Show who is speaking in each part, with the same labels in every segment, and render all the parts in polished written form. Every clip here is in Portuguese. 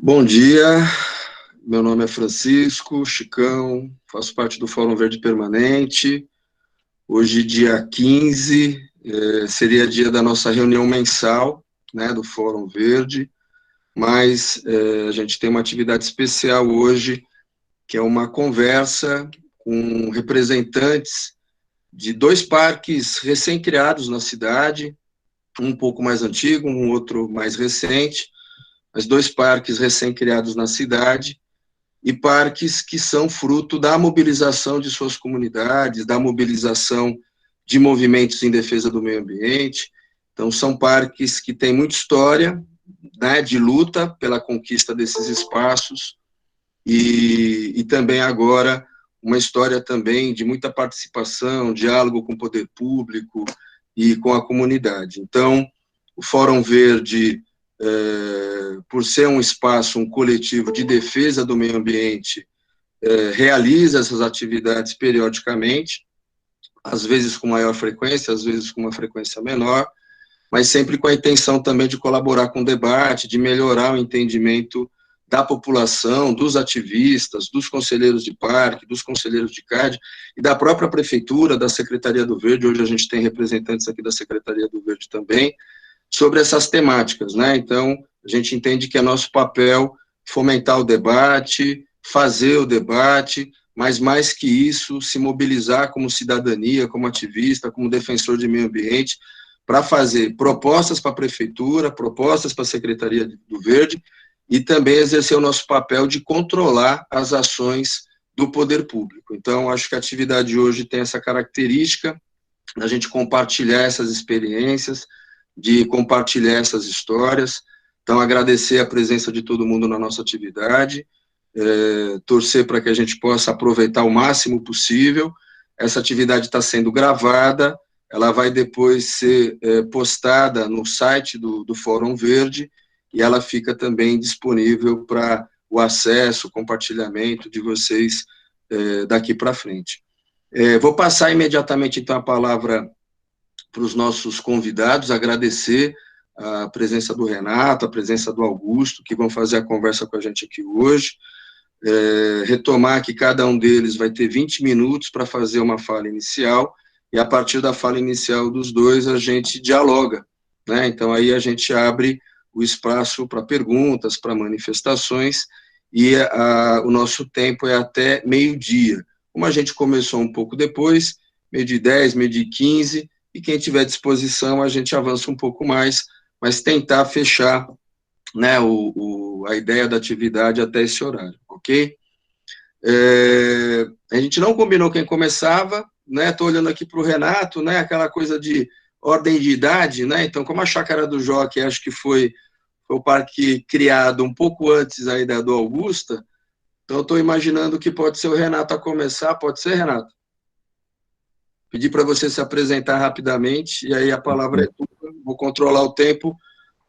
Speaker 1: Bom dia, meu nome é Francisco Chicão, faço parte do Fórum Verde Permanente. Hoje, dia 15, seria dia da nossa reunião mensal, né, do Fórum Verde, mas a gente tem uma atividade especial hoje, que é uma conversa com representantes de dois parques recém-criados na cidade, um pouco mais antigo, um outro mais recente, mas dois parques recém-criados na cidade, e parques que são fruto da mobilização de suas comunidades, da mobilização de movimentos em defesa do meio ambiente. Então, são parques que têm muita história, né, de luta pela conquista desses espaços, e também agora uma história também de muita participação, diálogo com o poder público e com a comunidade. Então, o Fórum Verde, por ser um espaço, um coletivo de defesa do meio ambiente, realiza essas atividades periodicamente, às vezes com maior frequência, às vezes com uma frequência menor, mas sempre com a intenção também de colaborar com o debate, de melhorar o entendimento da população, dos ativistas, dos conselheiros de parque, dos conselheiros de CAD e da própria prefeitura, da Secretaria do Verde. Hoje a gente tem representantes aqui da Secretaria do Verde também, sobre essas temáticas, né? Então, a gente entende que é nosso papel fomentar o debate, fazer o debate, mas mais que isso, se mobilizar como cidadania, como ativista, como defensor de meio ambiente, para fazer propostas para a prefeitura, propostas para a Secretaria do Verde, e também exercer o nosso papel de controlar as ações do poder público. Então, acho que a atividade de hoje tem essa característica, da gente compartilhar essas experiências, de compartilhar essas histórias. Então, agradecer a presença de todo mundo na nossa atividade, torcer para que a gente possa aproveitar o máximo possível. Essa atividade está sendo gravada, ela vai depois ser postada no site do Fórum Verde, e ela fica também disponível para o acesso, o compartilhamento de vocês daqui para frente. Vou passar imediatamente, então, a palavra para os nossos convidados, agradecer a presença do Renato, a presença do Augusto, que vão fazer a conversa com a gente aqui hoje. Retomar que cada um deles vai ter 20 minutos para fazer uma fala inicial, e a partir da fala inicial dos dois, a gente dialoga, né? Então, aí a gente abre o espaço para perguntas, para manifestações, e o nosso tempo é até meio-dia. Como a gente começou um pouco depois, meio-dia 10, meio-dia 15, e quem tiver disposição, a gente avança um pouco mais, mas tentar fechar, né, a ideia da atividade até esse horário, ok? A gente não combinou quem começava, né? Estou olhando aqui para o Renato, né? Aquela coisa de ordem de idade, né? Então, como a Chácara do Jockey, acho que foi o parque criado um pouco antes aí do Augusta, então estou imaginando que pode ser o Renato a começar. Pode ser, Renato? Pedir para você se apresentar rapidamente, e aí a palavra é tua. Vou controlar o tempo.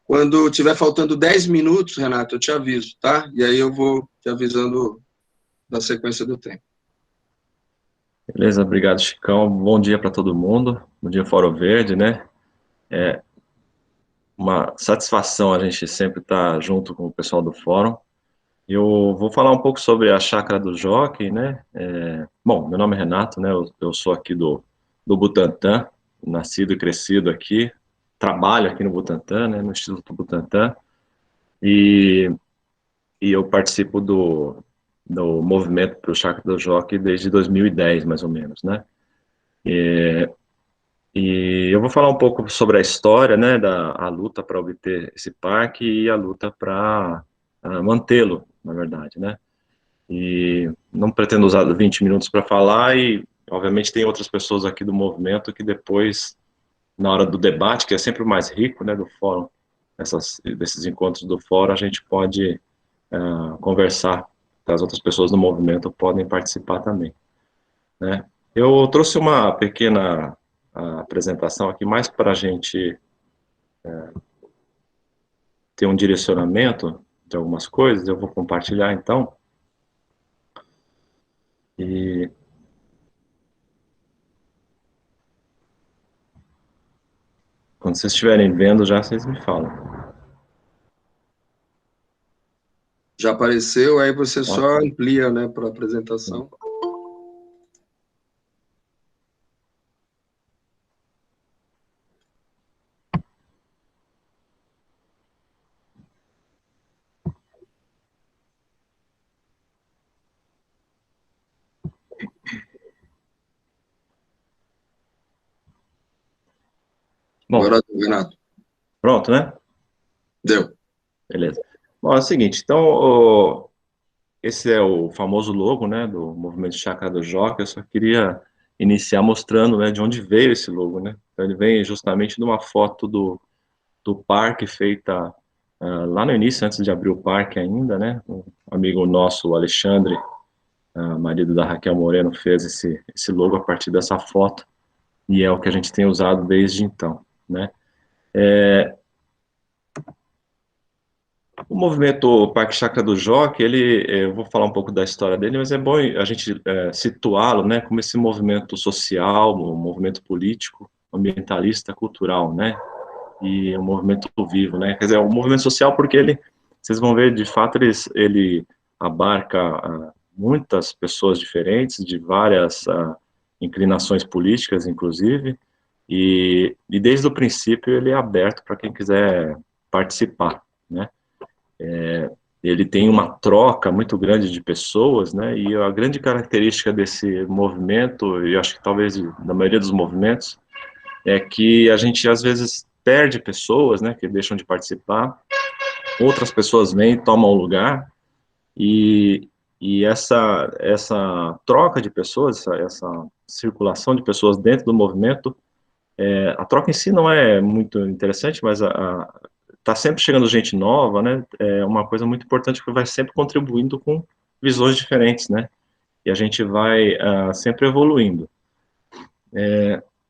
Speaker 1: Quando tiver faltando 10 minutos, Renato, eu te aviso, tá? E aí eu vou te avisando da sequência do tempo.
Speaker 2: Beleza, obrigado, Chicão. Bom dia para todo mundo. Bom dia, Fórum Verde, né? É uma satisfação a gente sempre estar junto com o pessoal do Fórum. Eu vou falar um pouco sobre a Chácara do Jockey, né? Bom, meu nome é Renato, né? Eu sou aqui do Butantã, nascido e crescido aqui. Trabalho aqui no Butantã, né? No Instituto Butantã. E, e eu participo do movimento para o Chácara do Jockey desde 2010, mais ou menos, né? E eu vou falar um pouco sobre a história, né, a luta para obter esse parque e a luta para mantê-lo, na verdade, né. E não pretendo usar 20 minutos para falar e, obviamente, tem outras pessoas aqui do movimento que depois, na hora do debate, que é sempre o mais rico, né, do fórum, desses encontros do fórum, a gente pode conversar, as outras pessoas do movimento podem participar também, né. Eu trouxe uma pequena apresentação aqui mais para a gente ter um direcionamento de algumas coisas. Eu vou compartilhar então. E quando vocês estiverem vendo já, vocês me falam.
Speaker 1: Já apareceu, aí você só
Speaker 2: Ok.
Speaker 1: amplia, né, para apresentação.
Speaker 2: Bom,
Speaker 1: Agora, Renato,
Speaker 2: pronto, né?
Speaker 1: deu.
Speaker 2: Beleza. Bom, é o seguinte, então, esse é o famoso logo, né, do Movimento Chácara do Jockey. Eu só queria iniciar mostrando, né, de onde veio esse logo, né? Então, ele vem justamente de uma foto do parque feita lá no início, antes de abrir o parque ainda, né? Um amigo nosso, o Alexandre, marido da Raquel Moreno, fez esse logo a partir dessa foto e é o que a gente tem usado desde então, né? O movimento Parque Chácara do Jockey, eu vou falar um pouco da história dele, mas é bom a gente situá-lo, né, como esse movimento social, um movimento político, ambientalista, cultural, né, e um movimento vivo, né, quer dizer, é um movimento social porque vocês vão ver, de fato, ele abarca muitas pessoas diferentes, de várias inclinações políticas, inclusive, e desde o princípio ele é aberto para quem quiser participar, né. Ele tem uma troca muito grande de pessoas, né? E a grande característica desse movimento, e acho que talvez da maioria dos movimentos, é que a gente às vezes perde pessoas, né? Que deixam de participar, outras pessoas vêm e tomam o lugar, e, e essa troca de pessoas, essa circulação de pessoas dentro do movimento, a troca em si não é muito interessante, mas tá sempre chegando gente nova, né? É uma coisa muito importante que vai sempre contribuindo com visões diferentes, né? E a gente vai sempre evoluindo.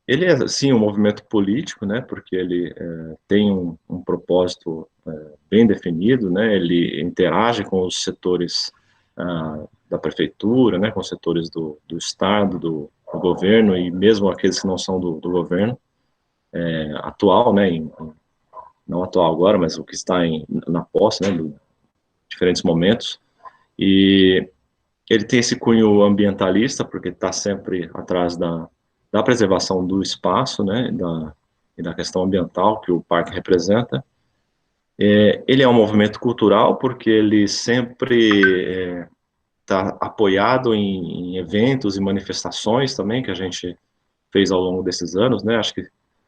Speaker 2: Ele é, sim, um movimento político, né? Porque ele tem um propósito bem definido, né? Ele interage com os setores da prefeitura, né? Com os setores do Estado, do governo e mesmo aqueles que não são do governo atual, né? Não atual agora, mas o que está na posse, né? Diferentes momentos. E ele tem esse cunho ambientalista, porque está sempre atrás da preservação do espaço, né, e da questão ambiental que o parque representa. Ele é um movimento cultural, porque ele sempre está apoiado em eventos e manifestações também, que a gente fez ao longo desses anos, né, acho que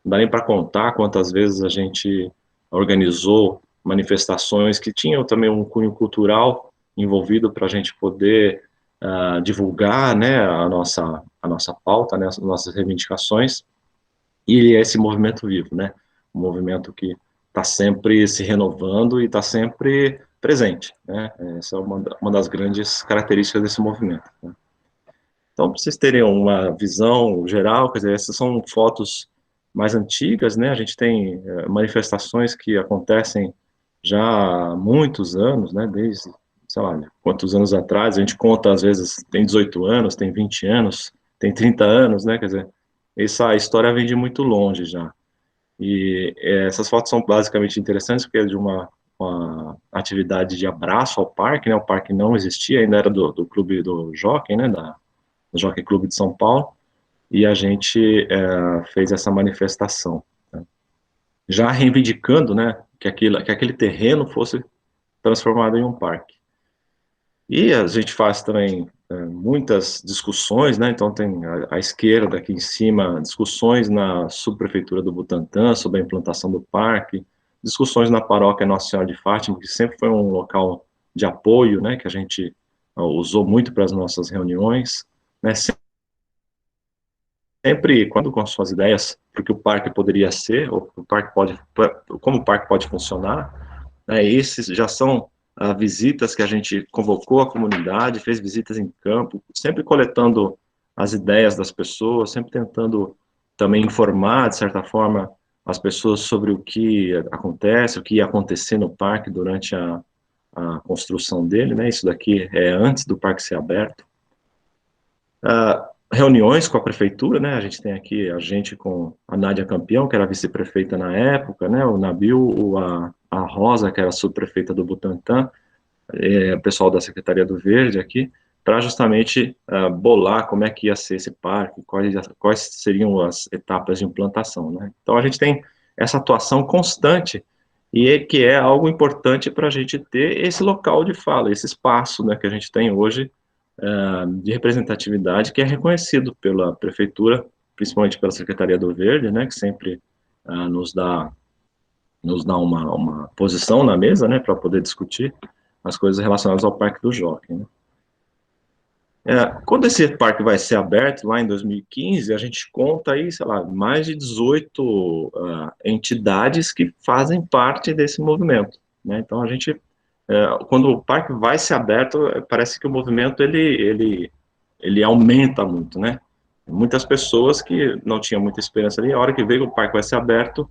Speaker 2: não dá nem para contar quantas vezes a gente organizou manifestações que tinham também um cunho cultural envolvido para a gente poder divulgar, né, a nossa pauta, né, as nossas reivindicações, e ele é esse movimento vivo, né, um movimento que está sempre se renovando e está sempre presente, né, essa é uma das grandes características desse movimento, né? Então, para vocês terem uma visão geral, quer dizer, essas são fotos mais antigas, né? A gente tem manifestações que acontecem já há muitos anos, né? Desde, sei lá, quantos anos atrás, a gente conta, às vezes, tem 18 anos, tem 20 anos, tem 30 anos, né? Quer dizer, essa história vem de muito longe já. E essas fotos são basicamente interessantes porque é de uma atividade de abraço ao parque, né? O parque não existia, ainda era do clube do Jockey, né? Do Jockey Clube de São Paulo, e a gente fez essa manifestação, né? Já reivindicando, né, que aquele terreno fosse transformado em um parque. E a gente faz também muitas discussões, né, então tem à esquerda aqui em cima, discussões na subprefeitura do Butantã sobre a implantação do parque, discussões na paróquia Nossa Senhora de Fátima, que sempre foi um local de apoio, né, que a gente usou muito para as nossas reuniões, né, sempre quando com suas ideias para o que o parque poderia ser, ou o parque pode, como o parque pode funcionar, né? Esses já são visitas que a gente convocou a comunidade, fez visitas em campo, sempre coletando as ideias das pessoas, sempre tentando também informar, de certa forma, as pessoas sobre o que acontece, o que ia acontecer no parque durante a construção dele, né? Isso daqui é antes do parque ser aberto. Reuniões com a prefeitura, né? A gente tem aqui a gente com a Nádia Campeão, que era vice-prefeita na época, né? O Nabil, a Rosa, que era subprefeita do Butantã, o pessoal da Secretaria do Verde aqui, para justamente bolar como é que ia ser esse parque, quais seriam as etapas de implantação, né? Então a gente tem essa atuação constante e que é algo importante para a gente ter esse local de fala, esse espaço, né, que a gente tem hoje de representatividade, que é reconhecido pela prefeitura, principalmente pela Secretaria do Verde, né, que sempre nos dá uma posição na mesa, né, para poder discutir as coisas relacionadas ao Parque do Jockey, né. Quando esse parque vai ser aberto, lá em 2015, a gente conta aí, sei lá, mais de 18 entidades que fazem parte desse movimento, né? Então, quando o parque vai ser aberto, parece que o movimento, ele aumenta muito, né? Muitas pessoas que não tinham muita esperança ali, a hora que vê que o parque vai ser aberto,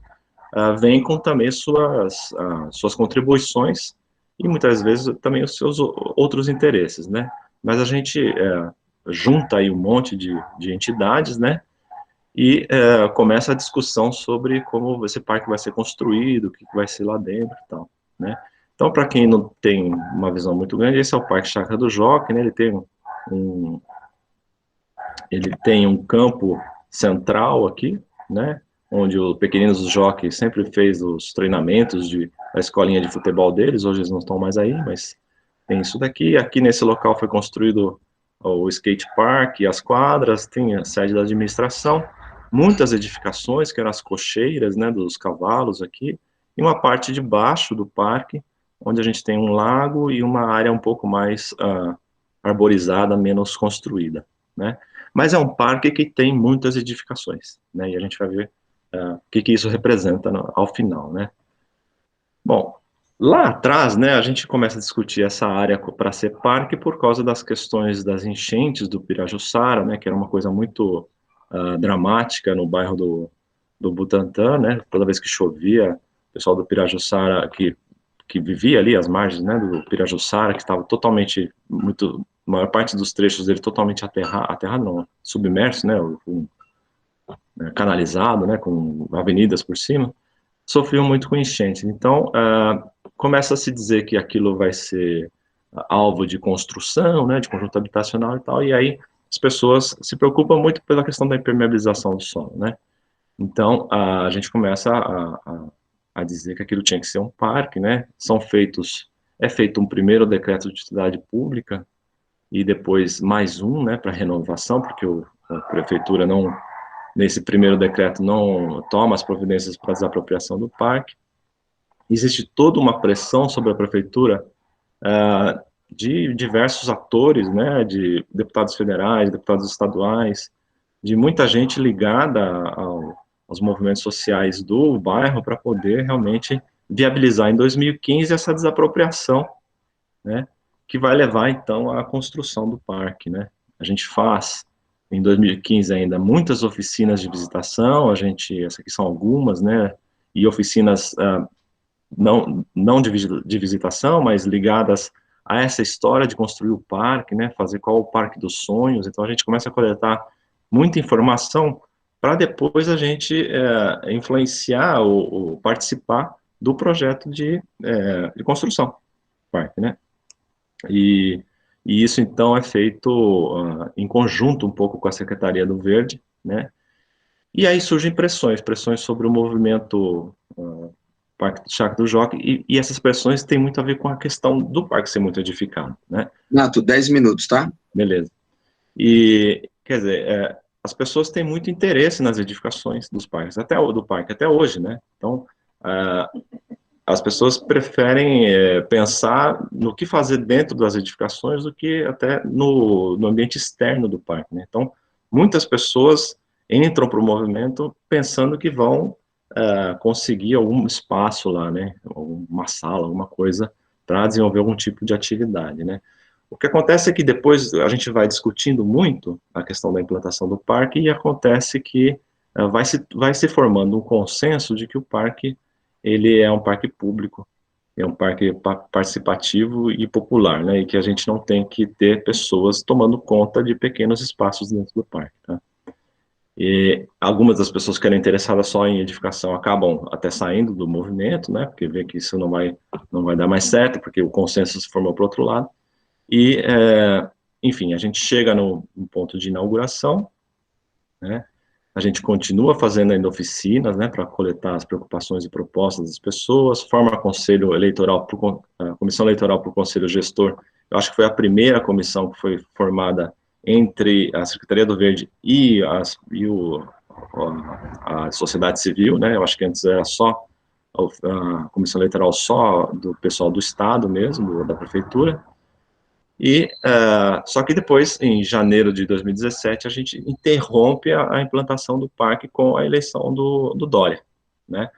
Speaker 2: vem com também suas contribuições e muitas vezes também os seus outros interesses, né? Mas a gente junta aí um monte de entidades, né? E começa a discussão sobre como esse parque vai ser construído, o que vai ser lá dentro e tal, né? Então, para quem não tem uma visão muito grande, esse é o Parque Chácara do Jockey, né? Um, ele tem um campo central aqui, né? Onde o Pequeninos do Jockey sempre fez os treinamentos da escolinha de futebol deles, hoje eles não estão mais aí, mas tem isso daqui. Aqui nesse local foi construído o skate park e as quadras, tem a sede da administração, muitas edificações, que eram as cocheiras, né, dos cavalos aqui, e uma parte de baixo do parque, onde a gente tem um lago e uma área um pouco mais arborizada, menos construída, né? Mas é um parque que tem muitas edificações, né? E a gente vai ver o que isso representa ao final, né? Bom, lá atrás, né, a gente começa a discutir essa área para ser parque por causa das questões das enchentes do Pirajussara, né, que era uma coisa muito dramática no bairro do Butantã, né? Toda vez que chovia, o pessoal do Pirajussara que vivia ali às margens, né, do Pirajussara, que estava totalmente a maior parte dos trechos dele totalmente aterrado não, submerso, né, canalizado, né, com avenidas por cima, sofriam muito com enchente. Então, começa a se dizer que aquilo vai ser alvo de construção, né, de conjunto habitacional e tal, e aí as pessoas se preocupam muito pela questão da impermeabilização do solo, né. Então, a gente começa a dizer que aquilo tinha que ser um parque, né, é feito um primeiro decreto de utilidade pública, e depois mais um, né, para renovação, porque a prefeitura não, nesse primeiro decreto, não toma as providências para desapropriação do parque. Existe toda uma pressão sobre a prefeitura de diversos atores, né, de deputados federais, deputados estaduais, de muita gente ligada aos movimentos sociais do bairro para poder realmente viabilizar em 2015 essa desapropriação, né, que vai levar então à construção do parque, né. A gente faz em 2015 ainda muitas oficinas de visitação, essas aqui são algumas, né, e oficinas não de visitação, mas ligadas a essa história de construir o parque, né, fazer qual o parque dos sonhos. Então a gente começa a coletar muita informação para depois a gente influenciar ou participar do projeto de construção do parque, né. E, e isso então é feito em conjunto um pouco com a Secretaria do Verde, né. E aí surgem pressões sobre o movimento Parque do Chácara do Jockey, e essas pressões têm muito a ver com a questão do parque ser muito edificado, né?
Speaker 1: Nato, 10 minutos, tá?
Speaker 2: Beleza. E, quer dizer, as pessoas têm muito interesse nas edificações dos parques, do parque, até hoje, né? Então, as pessoas preferem pensar no que fazer dentro das edificações do que até no ambiente externo do parque, né? Então, muitas pessoas entram para o movimento pensando que vão conseguir algum espaço lá, né? Uma sala, alguma coisa para desenvolver algum tipo de atividade, né? O que acontece é que depois a gente vai discutindo muito a questão da implantação do parque e acontece que vai se formando um consenso de que o parque ele é um parque público, é um parque participativo e popular, né? E que a gente não tem que ter pessoas tomando conta de pequenos espaços dentro do parque, tá? E algumas das pessoas que eram interessadas só em edificação acabam até saindo do movimento, né, porque vê que isso não vai dar mais certo, porque o consenso se formou para o outro lado. E, enfim, a gente chega no ponto de inauguração, né, a gente continua fazendo ainda oficinas, né, para coletar as preocupações e propostas das pessoas, forma conselho eleitoral, a comissão eleitoral para o conselho gestor. Eu acho que foi a primeira comissão que foi formada entre a Secretaria do Verde e a sociedade civil, né, eu acho que antes era só a comissão eleitoral só do pessoal do Estado mesmo, da prefeitura, e só que depois, em janeiro de 2017, a gente interrompe a implantação do parque com a eleição do Dória, né?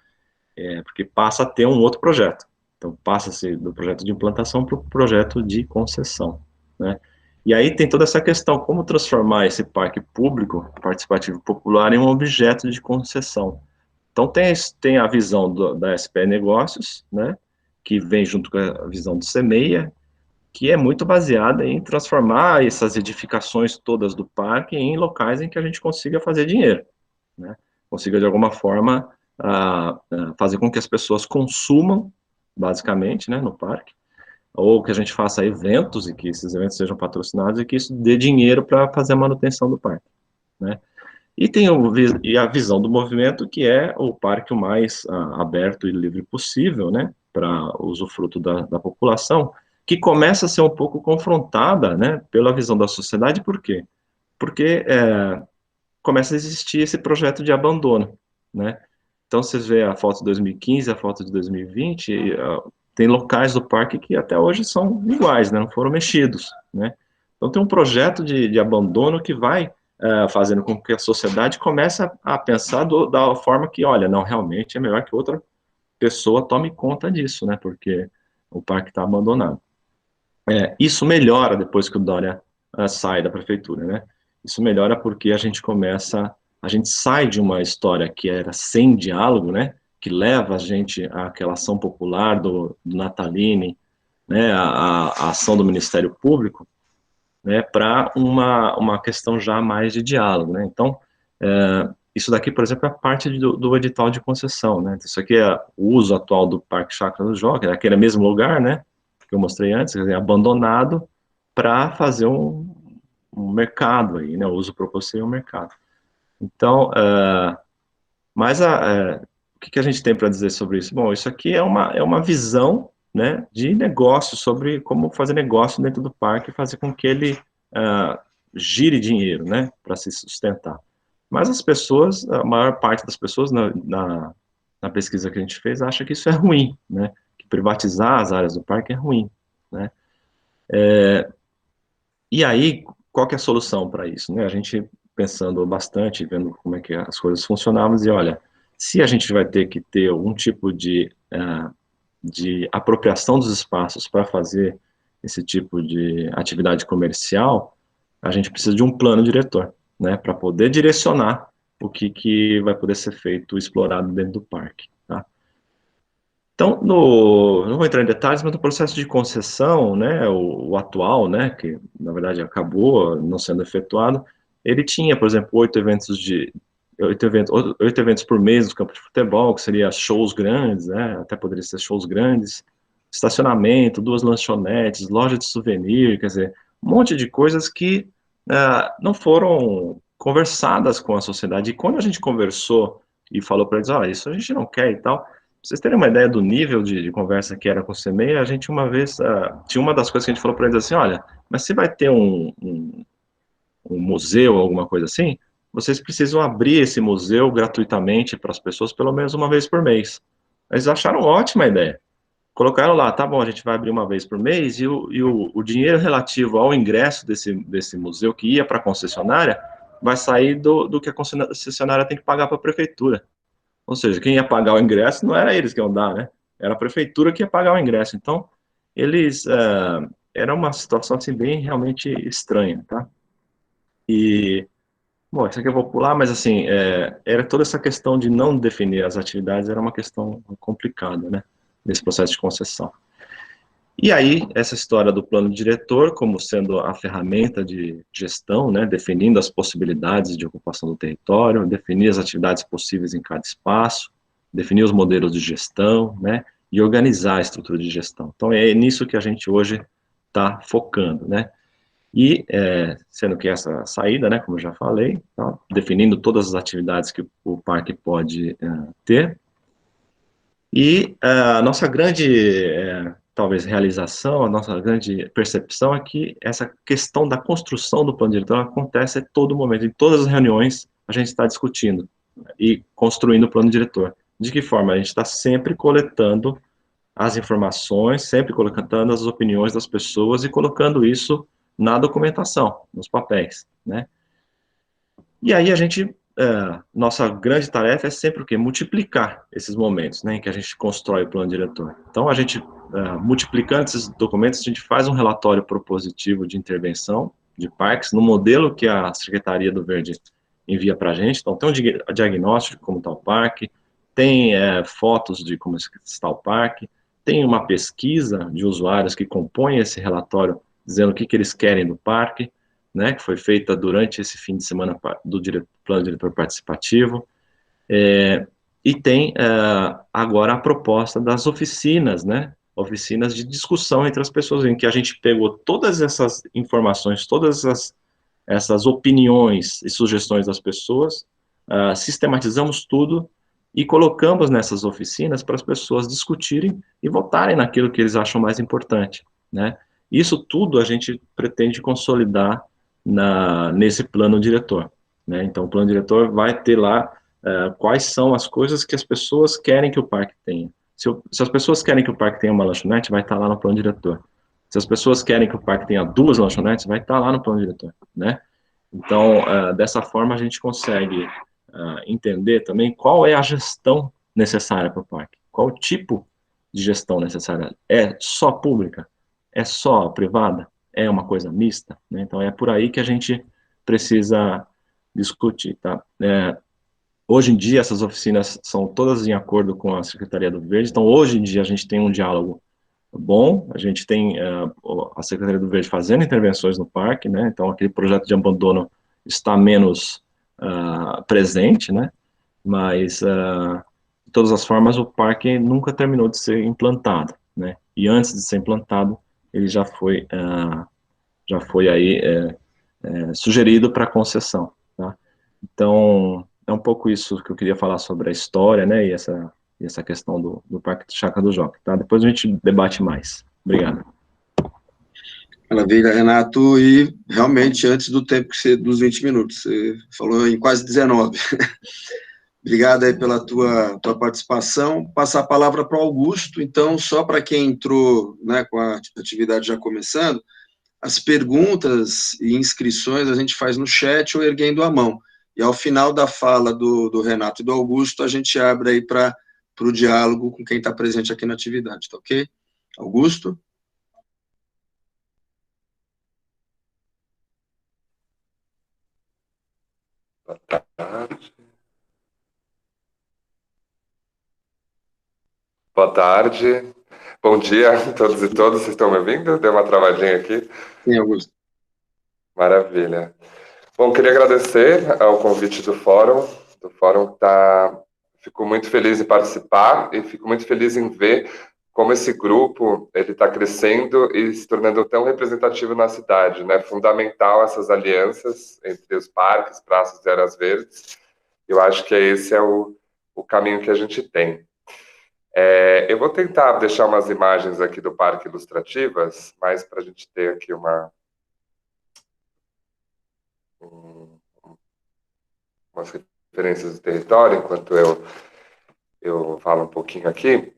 Speaker 2: Porque passa a ter um outro projeto. Então, passa-se do projeto de implantação para o projeto de concessão, né? E aí tem toda essa questão, como transformar esse parque público, participativo popular, em um objeto de concessão. Então, tem a visão da SPE Negócios, né? Que vem junto com a visão do CEMEIA, que é muito baseada em transformar essas edificações todas do parque em locais em que a gente consiga fazer dinheiro, né? Consiga, de alguma forma, fazer com que as pessoas consumam, basicamente, né, no parque, ou que a gente faça eventos e que esses eventos sejam patrocinados e que isso dê dinheiro para fazer a manutenção do parque, né? E tem a visão do movimento, que é o parque o mais aberto e livre possível, né, para usufruto da população, que começa a ser um pouco confrontada, né, pela visão da sociedade. Por quê? Porque começa a existir esse projeto de abandono, né? Então, vocês vê a foto de 2015, a foto de 2020, tem locais do parque que até hoje são iguais, né, não foram mexidos, né? Então, tem um projeto de abandono que vai fazendo com que a sociedade comece a pensar da forma que, olha, não, realmente é melhor que outra pessoa tome conta disso, né, porque o parque está abandonado. Isso melhora depois que o Dória sai da prefeitura, né? Isso melhora porque a gente sai de uma história que era sem diálogo, né? Que leva a gente àquela ação popular do Natalini, né? A ação do Ministério Público, né? Para uma questão já mais de diálogo, né? Então, isso daqui, por exemplo, é parte do edital de concessão, né? Isso aqui é o uso atual do Parque Chácara do Jockey, é aquele mesmo lugar, né? Que eu mostrei antes, quer dizer, abandonado para fazer um mercado aí, né? O uso proposto seria um mercado. Então, mas o que a gente tem para dizer sobre isso? Bom, isso aqui é uma visão, né, de negócio, sobre como fazer negócio dentro do parque e fazer com que ele gire dinheiro, né, para se sustentar. Mas as pessoas, a maior parte das pessoas na pesquisa que a gente fez, acha que isso é ruim, né, que privatizar as áreas do parque é ruim, né. E aí, qual que é a solução para isso, né? A gente pensando bastante, vendo como é que as coisas funcionavam, e olha, se a gente vai ter que ter algum tipo de apropriação dos espaços para fazer esse tipo de atividade comercial, a gente precisa de um plano diretor, né, para poder direcionar o que vai poder ser feito, explorado dentro do parque, tá? Então, não vou entrar em detalhes, mas no processo de concessão, né, o atual, né, que na verdade acabou não sendo efetuado, ele tinha, por exemplo, oito eventos por mês no campo de futebol, que seria shows grandes, né, até poderia ser shows grandes, estacionamento, duas lanchonetes, loja de souvenir, quer dizer, um monte de coisas que não foram conversadas com a sociedade. E quando a gente conversou e falou para eles, olha, isso a gente não quer e tal, pra vocês terem uma ideia do nível de conversa que era com o CMEI, a gente uma vez, tinha uma das coisas que a gente falou para eles assim, olha, mas se vai ter um museu, alguma coisa assim, vocês precisam abrir esse museu gratuitamente para as pessoas pelo menos uma vez por mês. Eles acharam ótima ideia. Colocaram lá, tá bom, a gente vai abrir uma vez por mês e o dinheiro relativo ao ingresso desse museu que ia para a concessionária vai sair do que a concessionária tem que pagar para a prefeitura. Ou seja, quem ia pagar o ingresso não era eles que iam dar, né? Era a prefeitura que ia pagar o ingresso. Então, era uma situação assim bem realmente estranha, tá? E, bom, isso aqui eu vou pular, mas assim, era toda essa questão de não definir as atividades, era uma questão complicada, né? Nesse processo de concessão. E aí, essa história do plano diretor como sendo a ferramenta de gestão, né, definindo as possibilidades de ocupação do território, definir as atividades possíveis em cada espaço, definir os modelos de gestão, né, e organizar a estrutura de gestão. Então, é nisso que a gente hoje está focando, né. E, sendo que essa saída, né, como eu já falei, tá, definindo todas as atividades que o parque pode ter, e a nossa grande, talvez, realização, a nossa grande percepção é que essa questão da construção do plano diretor acontece a todo momento. Em todas as reuniões, a gente está discutindo e construindo o plano diretor. De que forma? A gente está sempre coletando as informações, sempre coletando as opiniões das pessoas e colocando isso na documentação, nos papéis, né? E aí a gente, nossa grande tarefa é sempre o quê? Multiplicar esses momentos, né, em que a gente constrói o plano diretor. Então, a gente, multiplicando esses documentos, a gente faz um relatório propositivo de intervenção de parques, no modelo que a Secretaria do Verde envia para a gente. Então, tem um diagnóstico de como está o parque, tem fotos de como está o parque, tem uma pesquisa de usuários que compõem esse relatório, dizendo o que eles querem do parque, né, que foi feita durante esse fim de semana do plano diretor participativo, e tem agora a proposta das oficinas, né, oficinas de discussão entre as pessoas, em que a gente pegou todas essas informações, todas essas opiniões e sugestões das pessoas, sistematizamos tudo e colocamos nessas oficinas para as pessoas discutirem e votarem naquilo que eles acham mais importante, né. Isso tudo a gente pretende consolidar nesse plano diretor, né? Então, o plano diretor vai ter lá quais são as coisas que as pessoas querem que o parque tenha. Se as pessoas querem que o parque tenha uma lanchonete, vai estar lá no plano diretor. Se as pessoas querem que o parque tenha 2 lanchonetes, vai estar lá no plano diretor, né? Então, dessa forma, a gente consegue entender também qual é a gestão necessária para o parque, qual o tipo de gestão necessária. É só pública? É só privada? É uma coisa mista? Né? Então, é por aí que a gente precisa discutir, tá? Hoje em dia, essas oficinas são todas em acordo com a Secretaria do Verde, então, hoje em dia, a gente tem um diálogo bom, a gente tem a Secretaria do Verde fazendo intervenções no parque, né, então aquele projeto de abandono está menos presente, né, mas de todas as formas o parque nunca terminou de ser implantado, né, e antes de ser implantado ele já foi aí sugerido para concessão, tá? Então é um pouco isso que eu queria falar sobre a história, né, e essa questão do Parque do Chácara do Jockey, tá? Depois a gente debate mais. Obrigado.
Speaker 1: Maravilha, Renato, e realmente antes do tempo dos 20 minutos, você falou em quase 19. Obrigado aí pela tua participação. Passar a palavra para o Augusto, então, só para quem entrou, né, com a atividade já começando, as perguntas e inscrições a gente faz no chat ou erguendo a mão. E ao final da fala do Renato e do Augusto, a gente abre aí para o diálogo com quem está presente aqui na atividade, tá ok? Augusto?
Speaker 3: Boa tarde. Boa tarde. Bom dia a todos e todas. Vocês estão me ouvindo? Deu uma travadinha aqui.
Speaker 1: Sim, Augusto.
Speaker 3: Maravilha. Bom, queria agradecer ao convite do fórum. Fico muito feliz em participar e fico muito feliz em ver como esse grupo ele está crescendo e se tornando tão representativo na cidade, né? Fundamental essas alianças entre os parques, praças e áreas verdes. Eu acho que esse é o caminho que a gente tem. Eu vou tentar deixar umas imagens aqui do parque ilustrativas, mas para a gente ter aqui umas referências do território, enquanto eu falo um pouquinho aqui.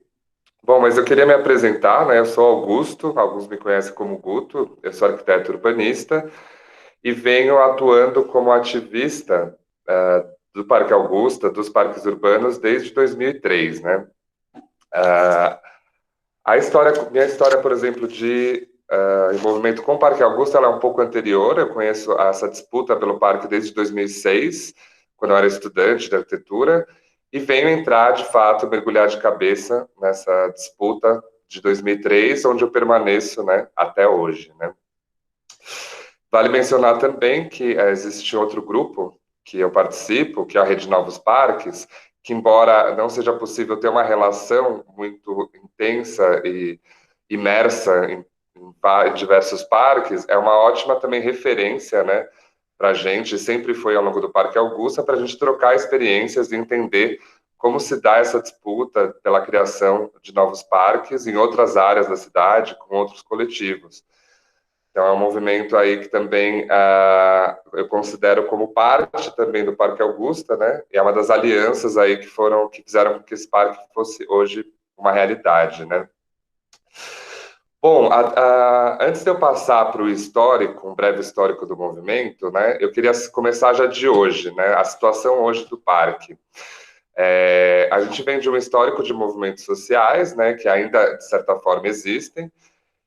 Speaker 3: Bom, mas eu queria me apresentar, né? Eu sou Augusto, alguns me conhecem como Guto, eu sou arquiteto urbanista e venho atuando como ativista do Parque Augusta, dos parques urbanos, desde 2003, né? Minha história, por exemplo, de envolvimento com o Parque Augusta, ela é um pouco anterior. Eu conheço essa disputa pelo parque desde 2006, quando eu era estudante de arquitetura, e venho entrar, de fato, mergulhar de cabeça nessa disputa de 2003, onde eu permaneço, né, até hoje, né. Vale mencionar também que existe outro grupo que eu participo, que é a Rede Novos Parques, que embora não seja possível ter uma relação muito intensa e imersa em diversos parques, é uma ótima também referência, né, para a gente, sempre foi ao longo do Parque Augusta, para a gente trocar experiências e entender como se dá essa disputa pela criação de novos parques em outras áreas da cidade, com outros coletivos. Então, é um movimento aí que também eu considero como parte também do Parque Augusta, né? E é uma das alianças aí que fizeram com que esse parque fosse hoje uma realidade, né? Bom, antes de eu passar para o histórico, um breve histórico do movimento, né? Eu queria começar já de hoje, né? A situação hoje do parque. A gente vem de um histórico de movimentos sociais, né? Que ainda, de certa forma, existem.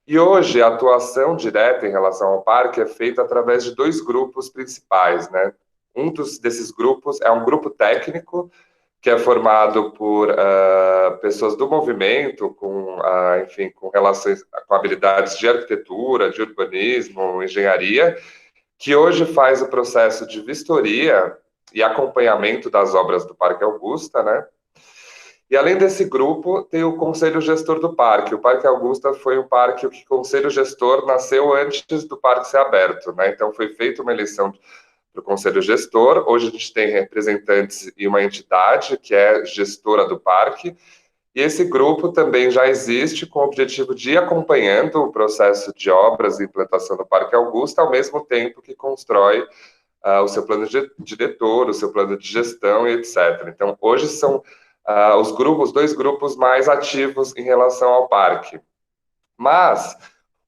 Speaker 3: E hoje a atuação direta em relação ao parque é feita através de dois grupos principais, né? Desses grupos é um grupo técnico, que é formado por pessoas do movimento, enfim, com relações, com habilidades de arquitetura, de urbanismo, engenharia, que hoje faz o processo de vistoria e acompanhamento das obras do Parque Augusta, né? E além desse grupo, tem o Conselho Gestor do Parque. O Parque Augusta foi um parque que o Conselho Gestor nasceu antes do parque ser aberto, né? Então foi feita uma eleição para o Conselho Gestor. Hoje a gente tem representantes e uma entidade que é gestora do parque. E esse grupo também já existe com o objetivo de ir acompanhando o processo de obras e implantação do Parque Augusta, ao mesmo tempo que constrói o seu plano diretor, o seu plano de gestão e etc. Então, hoje são os dois grupos mais ativos em relação ao parque. Mas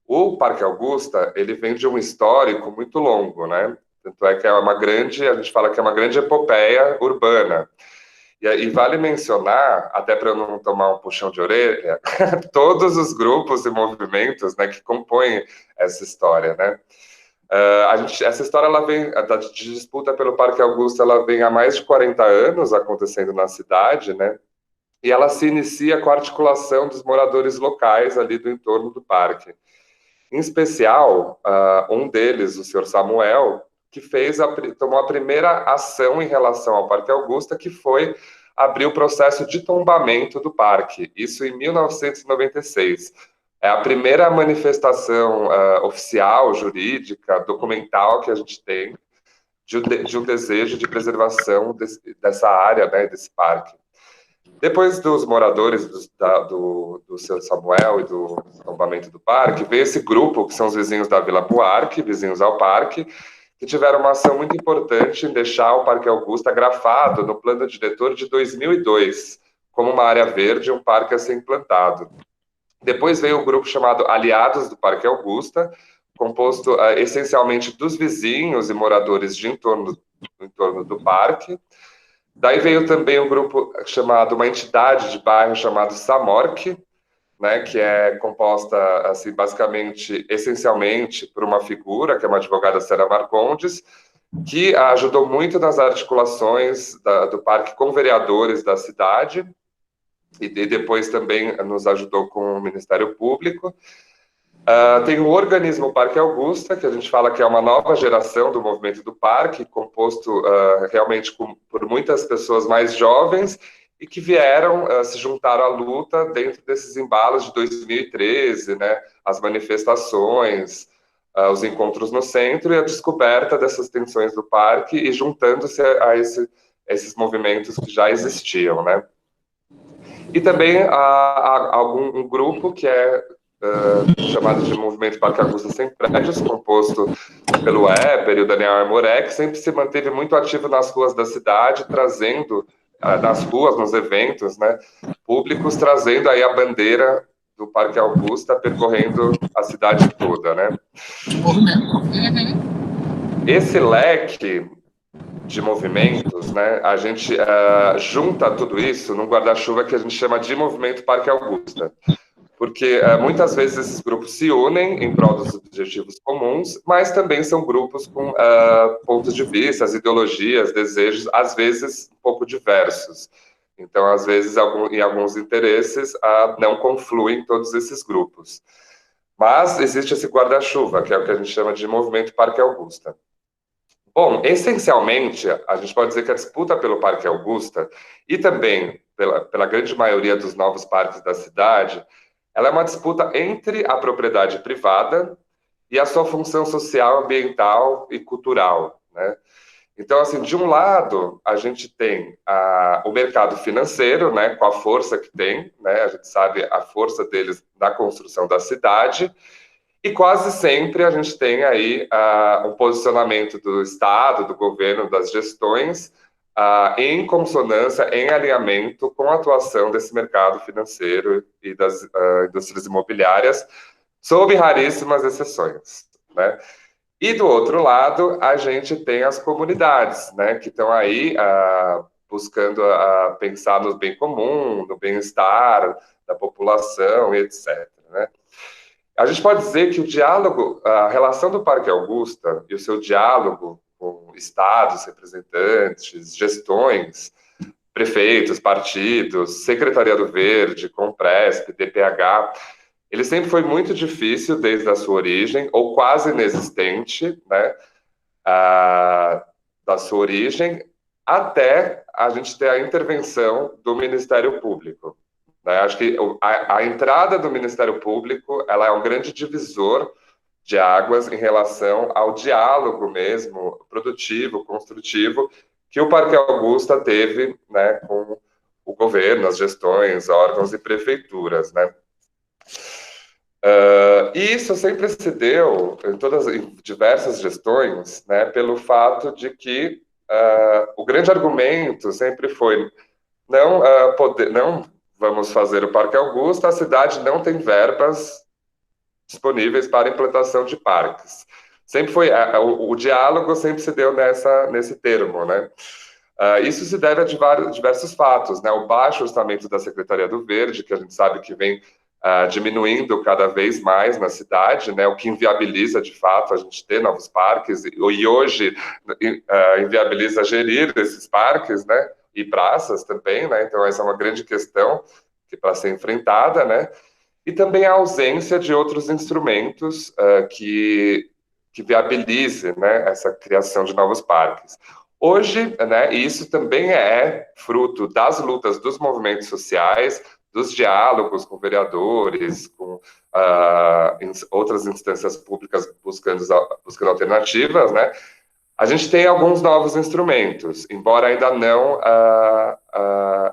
Speaker 3: o Parque Augusta, ele vem de um histórico muito longo, né? Tanto é que a gente fala que é uma grande epopeia urbana. E vale mencionar, até para eu não tomar um puxão de orelha, todos os grupos e movimentos, né, que compõem essa história, né? Essa história ela vem de disputa pelo Parque Augusta, ela vem há mais de 40 anos acontecendo na cidade, né? E ela se inicia com a articulação dos moradores locais ali do entorno do parque. Em especial, um deles, o senhor Samuel, que tomou a primeira ação em relação ao Parque Augusta, que foi abrir o processo de tombamento do parque. Isso em 1996. É a primeira manifestação oficial, jurídica, documental que a gente tem de um desejo de preservação dessa área, né, desse parque. Depois dos moradores do seu Samuel e do tombamento do parque, veio esse grupo, que são os vizinhos da Vila Buarque, vizinhos ao parque, que tiveram uma ação muito importante em deixar o Parque Augusta grafado no plano diretor de 2002, como uma área verde, um parque a ser implantado. Depois veio o grupo chamado Aliados do Parque Augusta, composto essencialmente dos vizinhos e moradores de entorno do parque. Daí veio também um grupo chamado, uma entidade de bairro chamada Samorque, né, que é composta, assim, basicamente, essencialmente, por uma figura, que é uma advogada, Sara Marcondes, que ajudou muito nas articulações do parque com vereadores da cidade, e depois também nos ajudou com o Ministério Público. Tem o organismo Parque Augusta, que a gente fala que é uma nova geração do movimento do parque, composto realmente por muitas pessoas mais jovens e que vieram, se juntaram à luta dentro desses embalos de 2013, né, as manifestações, os encontros no centro e a descoberta dessas tensões do parque e juntando-se a esses movimentos que já existiam, né. E também há um grupo que é chamado de Movimento Parque Augusta Sem Prédios, composto pelo Éber e o Daniel Armoré, que sempre se manteve muito ativo nas ruas da cidade, trazendo, nas ruas, nos eventos, né, públicos, trazendo aí a bandeira do Parque Augusta, percorrendo a cidade toda, né. Esse leque de movimentos, né, a gente junta tudo isso num guarda-chuva que a gente chama de Movimento Parque Augusta. Porque muitas vezes esses grupos se unem em prol dos objetivos comuns, mas também são grupos com pontos de vista, ideologias, desejos, às vezes um pouco diversos. Então, às vezes, em alguns interesses, não confluem todos esses grupos. Mas existe esse guarda-chuva, que é o que a gente chama de movimento Parque Augusta. Bom, essencialmente, a gente pode dizer que a disputa pelo Parque Augusta, e também pela grande maioria dos novos parques da cidade, ela é uma disputa entre a propriedade privada e a sua função social, ambiental e cultural, né? Então, assim, de um lado, a gente tem o mercado financeiro, né, com a força que tem, né, a gente sabe a força deles na construção da cidade, e quase sempre a gente tem aí um posicionamento do Estado, do governo, das gestões, em consonância, em alinhamento com a atuação desse mercado financeiro e das indústrias imobiliárias, sob raríssimas exceções, né? E do outro lado, a gente tem as comunidades, né, que estão aí buscando pensar no bem comum, no bem-estar da população e etc. Né? A gente pode dizer que o diálogo, a relação do Parque Augusta e o seu diálogo com estados, representantes, gestões, prefeitos, partidos, Secretaria do Verde, Compresp, DPH, ele sempre foi muito difícil desde a sua origem, ou quase inexistente, né, da sua origem, até a gente ter a intervenção do Ministério Público. Né? Acho que a entrada do Ministério Público ela é um grande divisor de águas em relação ao diálogo mesmo, produtivo, construtivo, que o Parque Augusta teve, né, com o governo, as gestões, órgãos e prefeituras, né? E isso sempre se deu em diversas gestões, né, pelo fato de que o grande argumento sempre foi não vamos fazer o Parque Augusta, a cidade não tem verbas disponíveis para implantação de parques. Sempre foi o diálogo sempre se deu nesse termo, né? Isso se deve a diversos fatos, né? O baixo orçamento da Secretaria do Verde, que a gente sabe que vem diminuindo cada vez mais na cidade, né? O que inviabiliza de fato a gente ter novos parques e hoje inviabiliza gerir esses parques, né? E praças também, né? Então essa é uma grande questão que para ser enfrentada, né? E também a ausência de outros instrumentos que viabilize, né, essa criação de novos parques. Hoje, né, isso também é fruto das lutas dos movimentos sociais, dos diálogos com vereadores, com outras instâncias públicas buscando alternativas, né? A gente tem alguns novos instrumentos, embora ainda não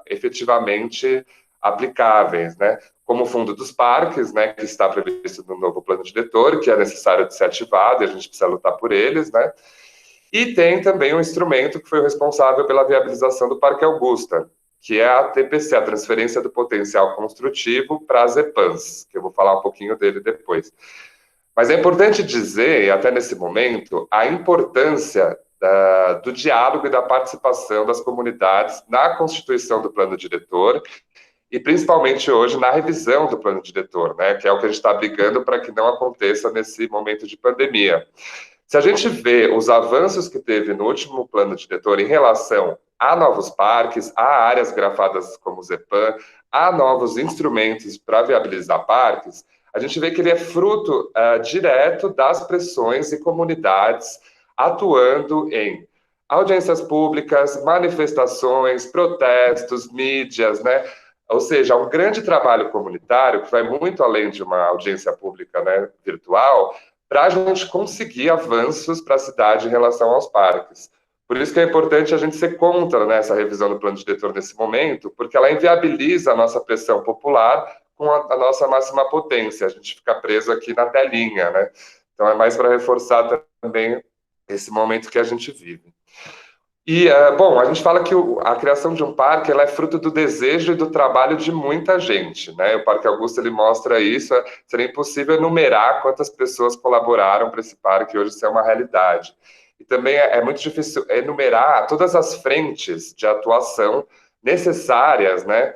Speaker 3: efetivamente aplicáveis, né? Como o Fundo dos Parques, né, que está previsto no novo plano diretor, que é necessário de ser ativado e a gente precisa lutar por eles, né? E tem também um instrumento que foi o responsável pela viabilização do Parque Augusta, que é a TPC, a Transferência do Potencial Construtivo para as EPANs, que eu vou falar um pouquinho dele depois. Mas é importante dizer, até nesse momento, a importância do diálogo e da participação das comunidades na constituição do plano diretor e principalmente hoje na revisão do plano diretor, né, que é o que a gente está brigando para que não aconteça nesse momento de pandemia. Se a gente vê os avanços que teve no último plano diretor em relação a novos parques, a áreas grafadas como ZEPAM, a novos instrumentos para viabilizar parques, a gente vê que ele é fruto direto das pressões e comunidades atuando em audiências públicas, manifestações, protestos, mídias, né? Ou seja, um grande trabalho comunitário que vai muito além de uma audiência pública, né, virtual, para a gente conseguir avanços para a cidade em relação aos parques. Por isso que é importante a gente ser contra, né, essa revisão do plano diretor nesse momento, porque ela inviabiliza a nossa pressão popular com a nossa máxima potência. A gente fica preso aqui na telinha, né? Então é mais para reforçar também esse momento que a gente vive. E, bom, a gente fala que a criação de um parque ela é fruto do desejo e do trabalho de muita gente, né? O Parque Augusta ele mostra isso. Seria impossível enumerar quantas pessoas colaboraram para esse parque hoje ser uma realidade. E também é muito difícil enumerar todas as frentes de atuação necessárias, né?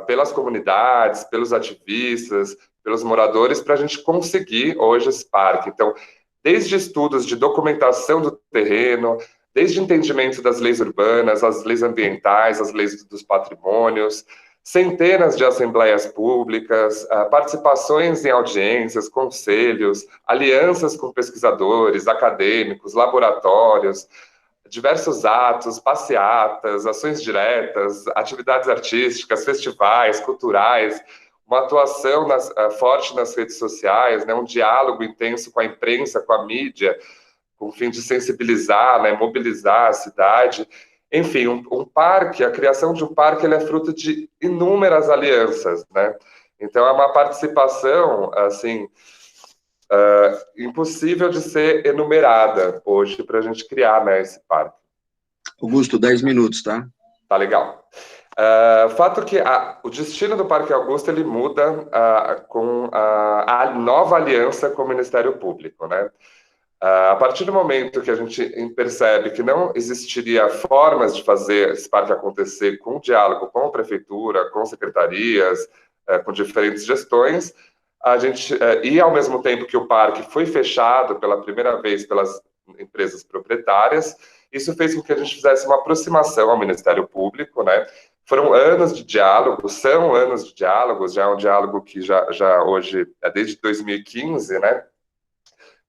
Speaker 3: Pelas comunidades, pelos ativistas, pelos moradores, para a gente conseguir hoje esse parque. Então, desde estudos de documentação do terreno, desde entendimento das leis urbanas, as leis ambientais, as leis dos patrimônios, centenas de assembleias públicas, participações em audiências, conselhos, alianças com pesquisadores, acadêmicos, laboratórios, diversos atos, passeatas, ações diretas, atividades artísticas, festivais, culturais, uma atuação forte nas redes sociais, né, um diálogo intenso com a imprensa, com a mídia, com o fim de sensibilizar, né, mobilizar a cidade. Enfim, um parque, a criação de um parque, ele é fruto de inúmeras alianças, né? Então, é uma participação, assim, impossível de ser enumerada hoje para a gente criar, né, esse parque.
Speaker 1: Augusto, 10 minutos, tá?
Speaker 3: Tá legal. Fato que o destino do Parque Augusta ele muda com a nova aliança com o Ministério Público, né? A partir do momento que a gente percebe que não existiria formas de fazer esse parque acontecer com diálogo com a prefeitura, com secretarias, com diferentes gestões, a gente e ao mesmo tempo que o parque foi fechado pela primeira vez pelas empresas proprietárias, isso fez com que a gente fizesse uma aproximação ao Ministério Público, né? Foram anos de diálogo, são anos de diálogos, já é um diálogo que já hoje é desde 2015, né?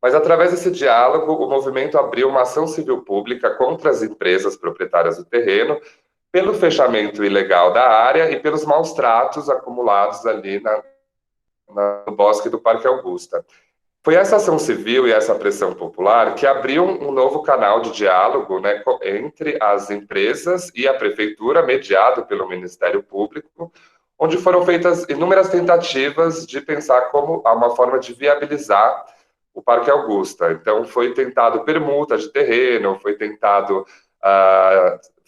Speaker 3: Mas, através desse diálogo, o movimento abriu uma ação civil pública contra as empresas proprietárias do terreno, pelo fechamento ilegal da área e pelos maus tratos acumulados ali no bosque do Parque Augusta. Foi essa ação civil e essa pressão popular que abriu um novo canal de diálogo, né, entre as empresas e a prefeitura, mediado pelo Ministério Público, onde foram feitas inúmeras tentativas de pensar como uma forma de viabilizar o Parque Augusta. Então, foi tentado permuta de terreno, foi tentado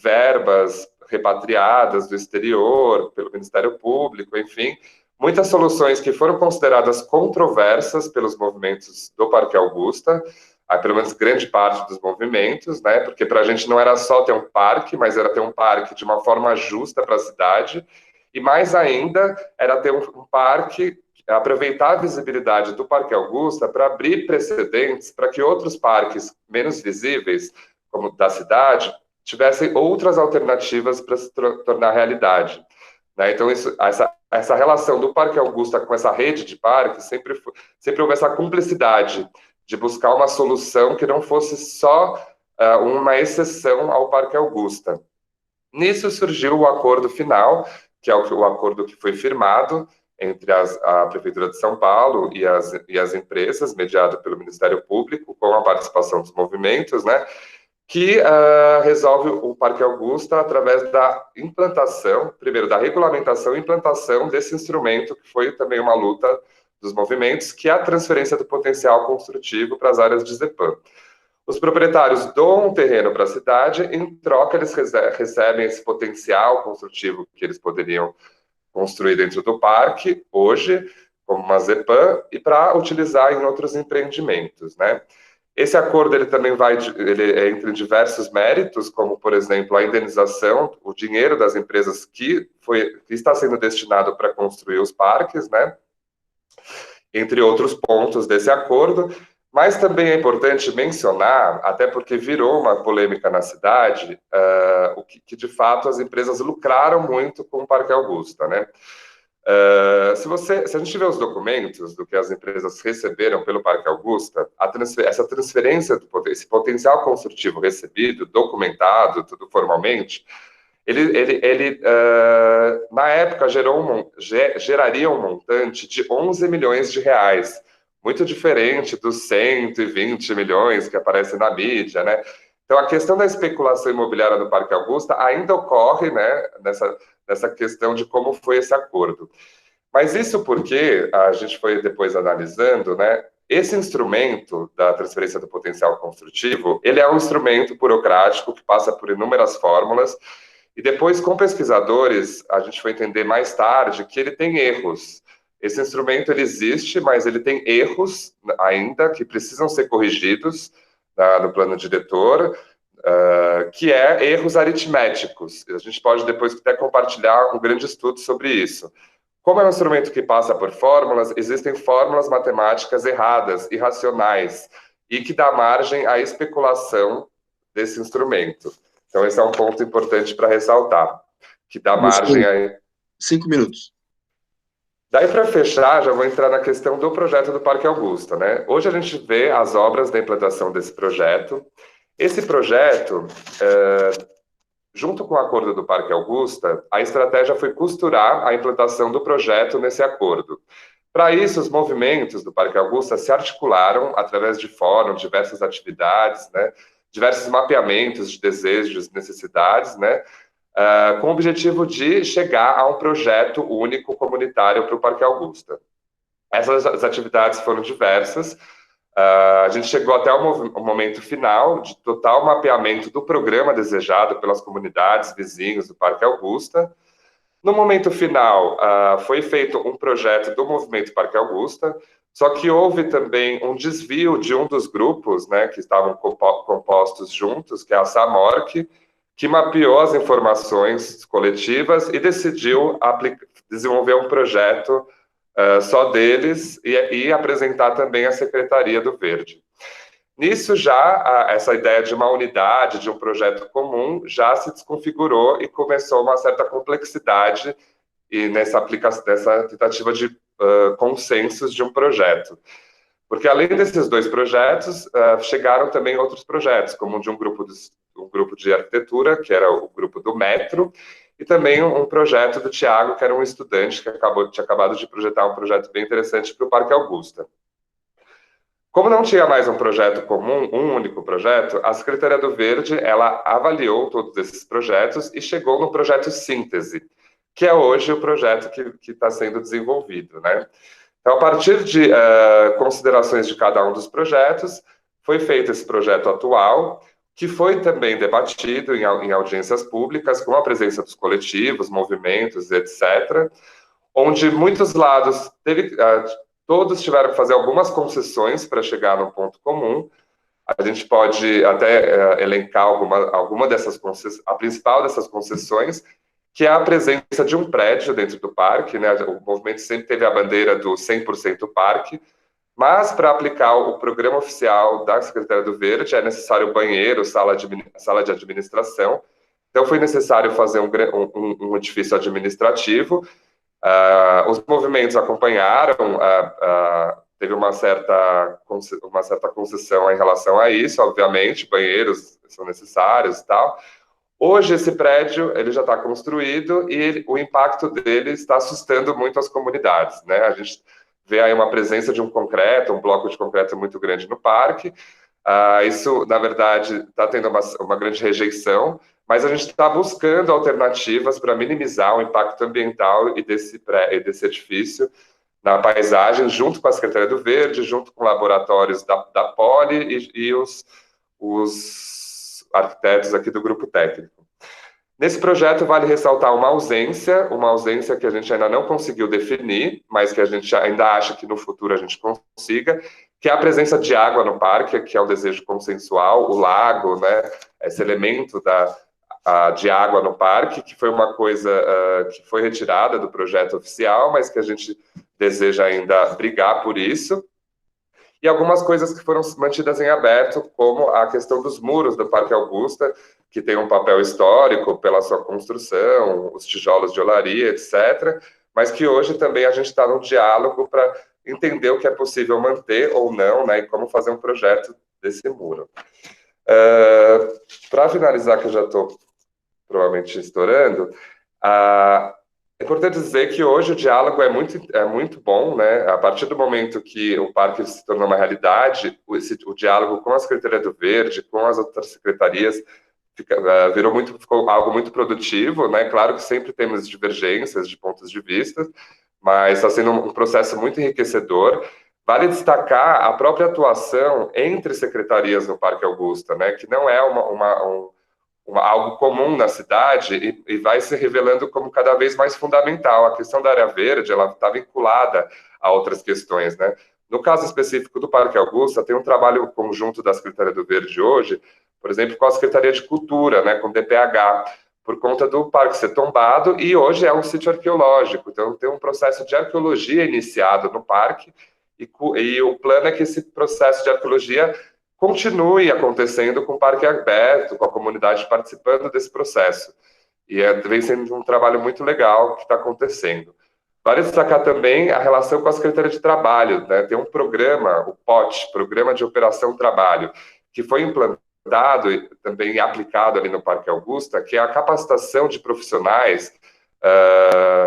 Speaker 3: verbas repatriadas do exterior pelo Ministério Público, enfim, muitas soluções que foram consideradas controversas pelos movimentos do Parque Augusta, pelo menos grande parte dos movimentos, né? Porque para a gente não era só ter um parque, mas era ter um parque de uma forma justa para a cidade, e mais ainda era ter um parque, aproveitar a visibilidade do Parque Augusta para abrir precedentes para que outros parques menos visíveis, como da cidade, tivessem outras alternativas para se tornar realidade. Né? Então, essa relação do Parque Augusta com essa rede de parques sempre houve essa cumplicidade de buscar uma solução que não fosse só uma exceção ao Parque Augusta. Nisso surgiu o acordo final, que é o acordo que foi firmado entre a Prefeitura de São Paulo e as empresas, mediado pelo Ministério Público, com a participação dos movimentos, né, que resolve o Parque Augusta através da implantação, primeiro, da regulamentação e implantação desse instrumento, que foi também uma luta dos movimentos, que é a transferência do potencial construtivo para as áreas de ZEPAM. Os proprietários doam um terreno para a cidade, em troca eles recebem esse potencial construtivo que eles poderiam construir dentro do parque, hoje, como uma ZEPAM, e para utilizar em outros empreendimentos, né? Esse acordo ele também ele entra em diversos méritos, como, por exemplo, a indenização, o dinheiro das empresas que está sendo destinado para construir os parques, né? Entre outros pontos desse acordo. Mas também é importante mencionar, até porque virou uma polêmica na cidade, que de fato as empresas lucraram muito com o Parque Augusta, né? Se a gente ver os documentos do que as empresas receberam pelo Parque Augusta, essa transferência, esse potencial construtivo recebido, documentado, tudo formalmente, ele na época geraria um montante de 11 milhões de reais, muito diferente dos 120 milhões que aparecem na mídia, né? Então, a questão da especulação imobiliária no Parque Augusta ainda ocorre, né, nessa questão de como foi esse acordo. Mas isso porque a gente foi depois analisando, né, esse instrumento da transferência do potencial construtivo, ele é um instrumento burocrático que passa por inúmeras fórmulas, e depois, com pesquisadores, a gente foi entender mais tarde que ele tem erros. Esse instrumento ele existe, mas ele tem erros ainda que precisam ser corrigidos no plano diretor, que é erros aritméticos. A gente pode depois até compartilhar um grande estudo sobre isso. Como é um instrumento que passa por fórmulas, existem fórmulas matemáticas erradas, irracionais, e que dá margem à especulação desse instrumento. Então, esse é um ponto importante para ressaltar, que dá margem aí.
Speaker 1: 5 minutos.
Speaker 3: Daí, para fechar, já vou entrar na questão do projeto do Parque Augusta, né? Hoje a gente vê as obras da implantação desse projeto. Esse projeto, junto com o acordo do Parque Augusta, a estratégia foi costurar a implantação do projeto nesse acordo. Para isso, os movimentos do Parque Augusta se articularam através de fóruns, diversas atividades, né? Diversos mapeamentos de desejos e necessidades, né? Com o objetivo de chegar a um projeto único comunitário para o Parque Augusta. Essas atividades foram diversas. A gente chegou até o momento final de total mapeamento do programa desejado pelas comunidades, vizinhos do Parque Augusta. No momento final, foi feito um projeto do Movimento Parque Augusta, só que houve também um desvio de um dos grupos, né, que estavam compostos juntos, que é a SAMORC, que mapeou as informações coletivas e decidiu desenvolver um projeto só deles e apresentar também à Secretaria do Verde. Nisso já, essa ideia de uma unidade, de um projeto comum, já se desconfigurou e começou uma certa complexidade e nessa tentativa de consensos de um projeto. Porque além desses dois projetos, chegaram também outros projetos, como um grupo de arquitetura, que era o grupo do Metro, e também um projeto do Tiago, que era um estudante que tinha acabado de projetar um projeto bem interessante para o Parque Augusta. Como não tinha mais um projeto comum, um único projeto, a Secretaria do Verde, ela avaliou todos esses projetos e chegou no projeto Síntese, que é hoje o projeto que está sendo desenvolvido, né? Então, a partir de considerações de cada um dos projetos, foi feito esse projeto atual, que foi também debatido em audiências públicas, com a presença dos coletivos, movimentos, etc., onde muitos lados todos tiveram que fazer algumas concessões para chegar num ponto comum. A gente pode até elencar alguma dessas concessões, a principal dessas concessões, que é a presença de um prédio dentro do parque, né? O movimento sempre teve a bandeira do 100% parque, mas para aplicar o programa oficial da Secretaria do Verde é necessário banheiro, sala de administração. Então foi necessário fazer um edifício administrativo. Os movimentos acompanharam, teve uma certa concessão em relação a isso, obviamente, banheiros são necessários e tal. Hoje, esse prédio ele já está construído e o impacto dele está assustando muito as comunidades, né? A gente vê aí uma presença de um bloco de concreto muito grande no parque. Isso, na verdade, está tendo uma grande rejeição, mas a gente está buscando alternativas para minimizar o impacto ambiental e desse edifício na paisagem, junto com a Secretaria do Verde, junto com laboratórios da Poli e os arquitetos aqui do grupo técnico. Nesse projeto, vale ressaltar uma ausência que a gente ainda não conseguiu definir, mas que a gente ainda acha que no futuro a gente consiga, que é a presença de água no parque, que é o desejo consensual, o lago, né, esse elemento de água no parque, que foi uma coisa que foi retirada do projeto oficial, mas que a gente deseja ainda brigar por isso. E algumas coisas que foram mantidas em aberto, como a questão dos muros do Parque Augusta, que tem um papel histórico pela sua construção, os tijolos de olaria, etc., mas que hoje também a gente está no diálogo para entender o que é possível manter ou não, né, e como fazer um projeto desse muro. Para finalizar, que eu já estou provavelmente estourando, é importante dizer que hoje o diálogo é muito bom, né? A partir do momento que o parque se tornou uma realidade, o diálogo com a Secretaria do Verde, com as outras secretarias, ficou algo muito produtivo, né? Claro que sempre temos divergências de pontos de vista, mas está sendo um processo muito enriquecedor. Vale destacar a própria atuação entre secretarias no Parque Augusta, né? Que não é algo comum na cidade e vai se revelando como cada vez mais fundamental. A questão da área verde, ela está vinculada a outras questões, né? No caso específico do Parque Augusta, tem um trabalho conjunto da Secretaria do Verde hoje, por exemplo, com a Secretaria de Cultura, né, com o DPH, por conta do parque ser tombado, e hoje é um sítio arqueológico, então tem um processo de arqueologia iniciado no parque, e o plano é que esse processo de arqueologia continue acontecendo com o parque aberto, com a comunidade participando desse processo. E vem sendo um trabalho muito legal que está acontecendo. Vale destacar também a relação com a Secretaria de Trabalho, né? Tem um programa, o POT, Programa de Operação Trabalho, que foi implantado e também aplicado ali no Parque Augusta, que é a capacitação de profissionais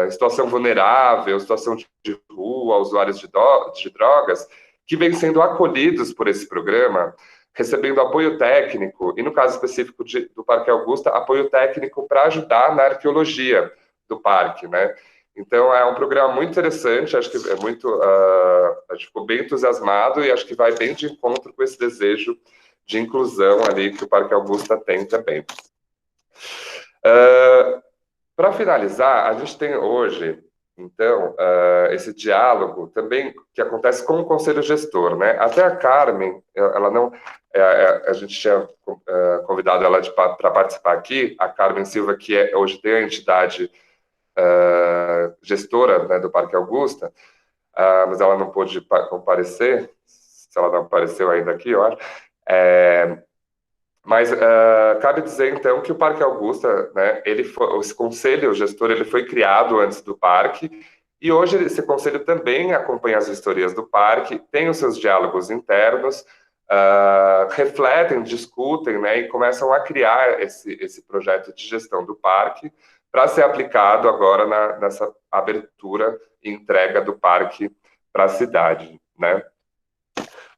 Speaker 3: em situação vulnerável, situação de rua, usuários de drogas, que vêm sendo acolhidos por esse programa, recebendo apoio técnico, e no caso específico do Parque Augusta, apoio técnico para ajudar na arqueologia do parque, né? Então, é um programa muito interessante, acho que a gente ficou bem entusiasmado e acho que vai bem de encontro com esse desejo de inclusão ali que o Parque Augusta tem também. Para finalizar, a gente tem hoje, então, esse diálogo também que acontece com o Conselho Gestor, né? Até a Carmen, ela não... a gente tinha convidado ela para participar aqui, a Carmen Silva, que hoje tem a entidade gestora, né, do Parque Augusta, mas ela não pôde comparecer, se ela não apareceu ainda aqui, eu acho. Mas cabe dizer, então, que o Parque Augusta, né, esse conselho gestor, ele foi criado antes do parque, e hoje esse conselho também acompanha as vistorias do parque, tem os seus diálogos internos, refletem, discutem, né, e começam a criar esse projeto de gestão do parque para ser aplicado agora nessa abertura e entrega do parque para a cidade, né?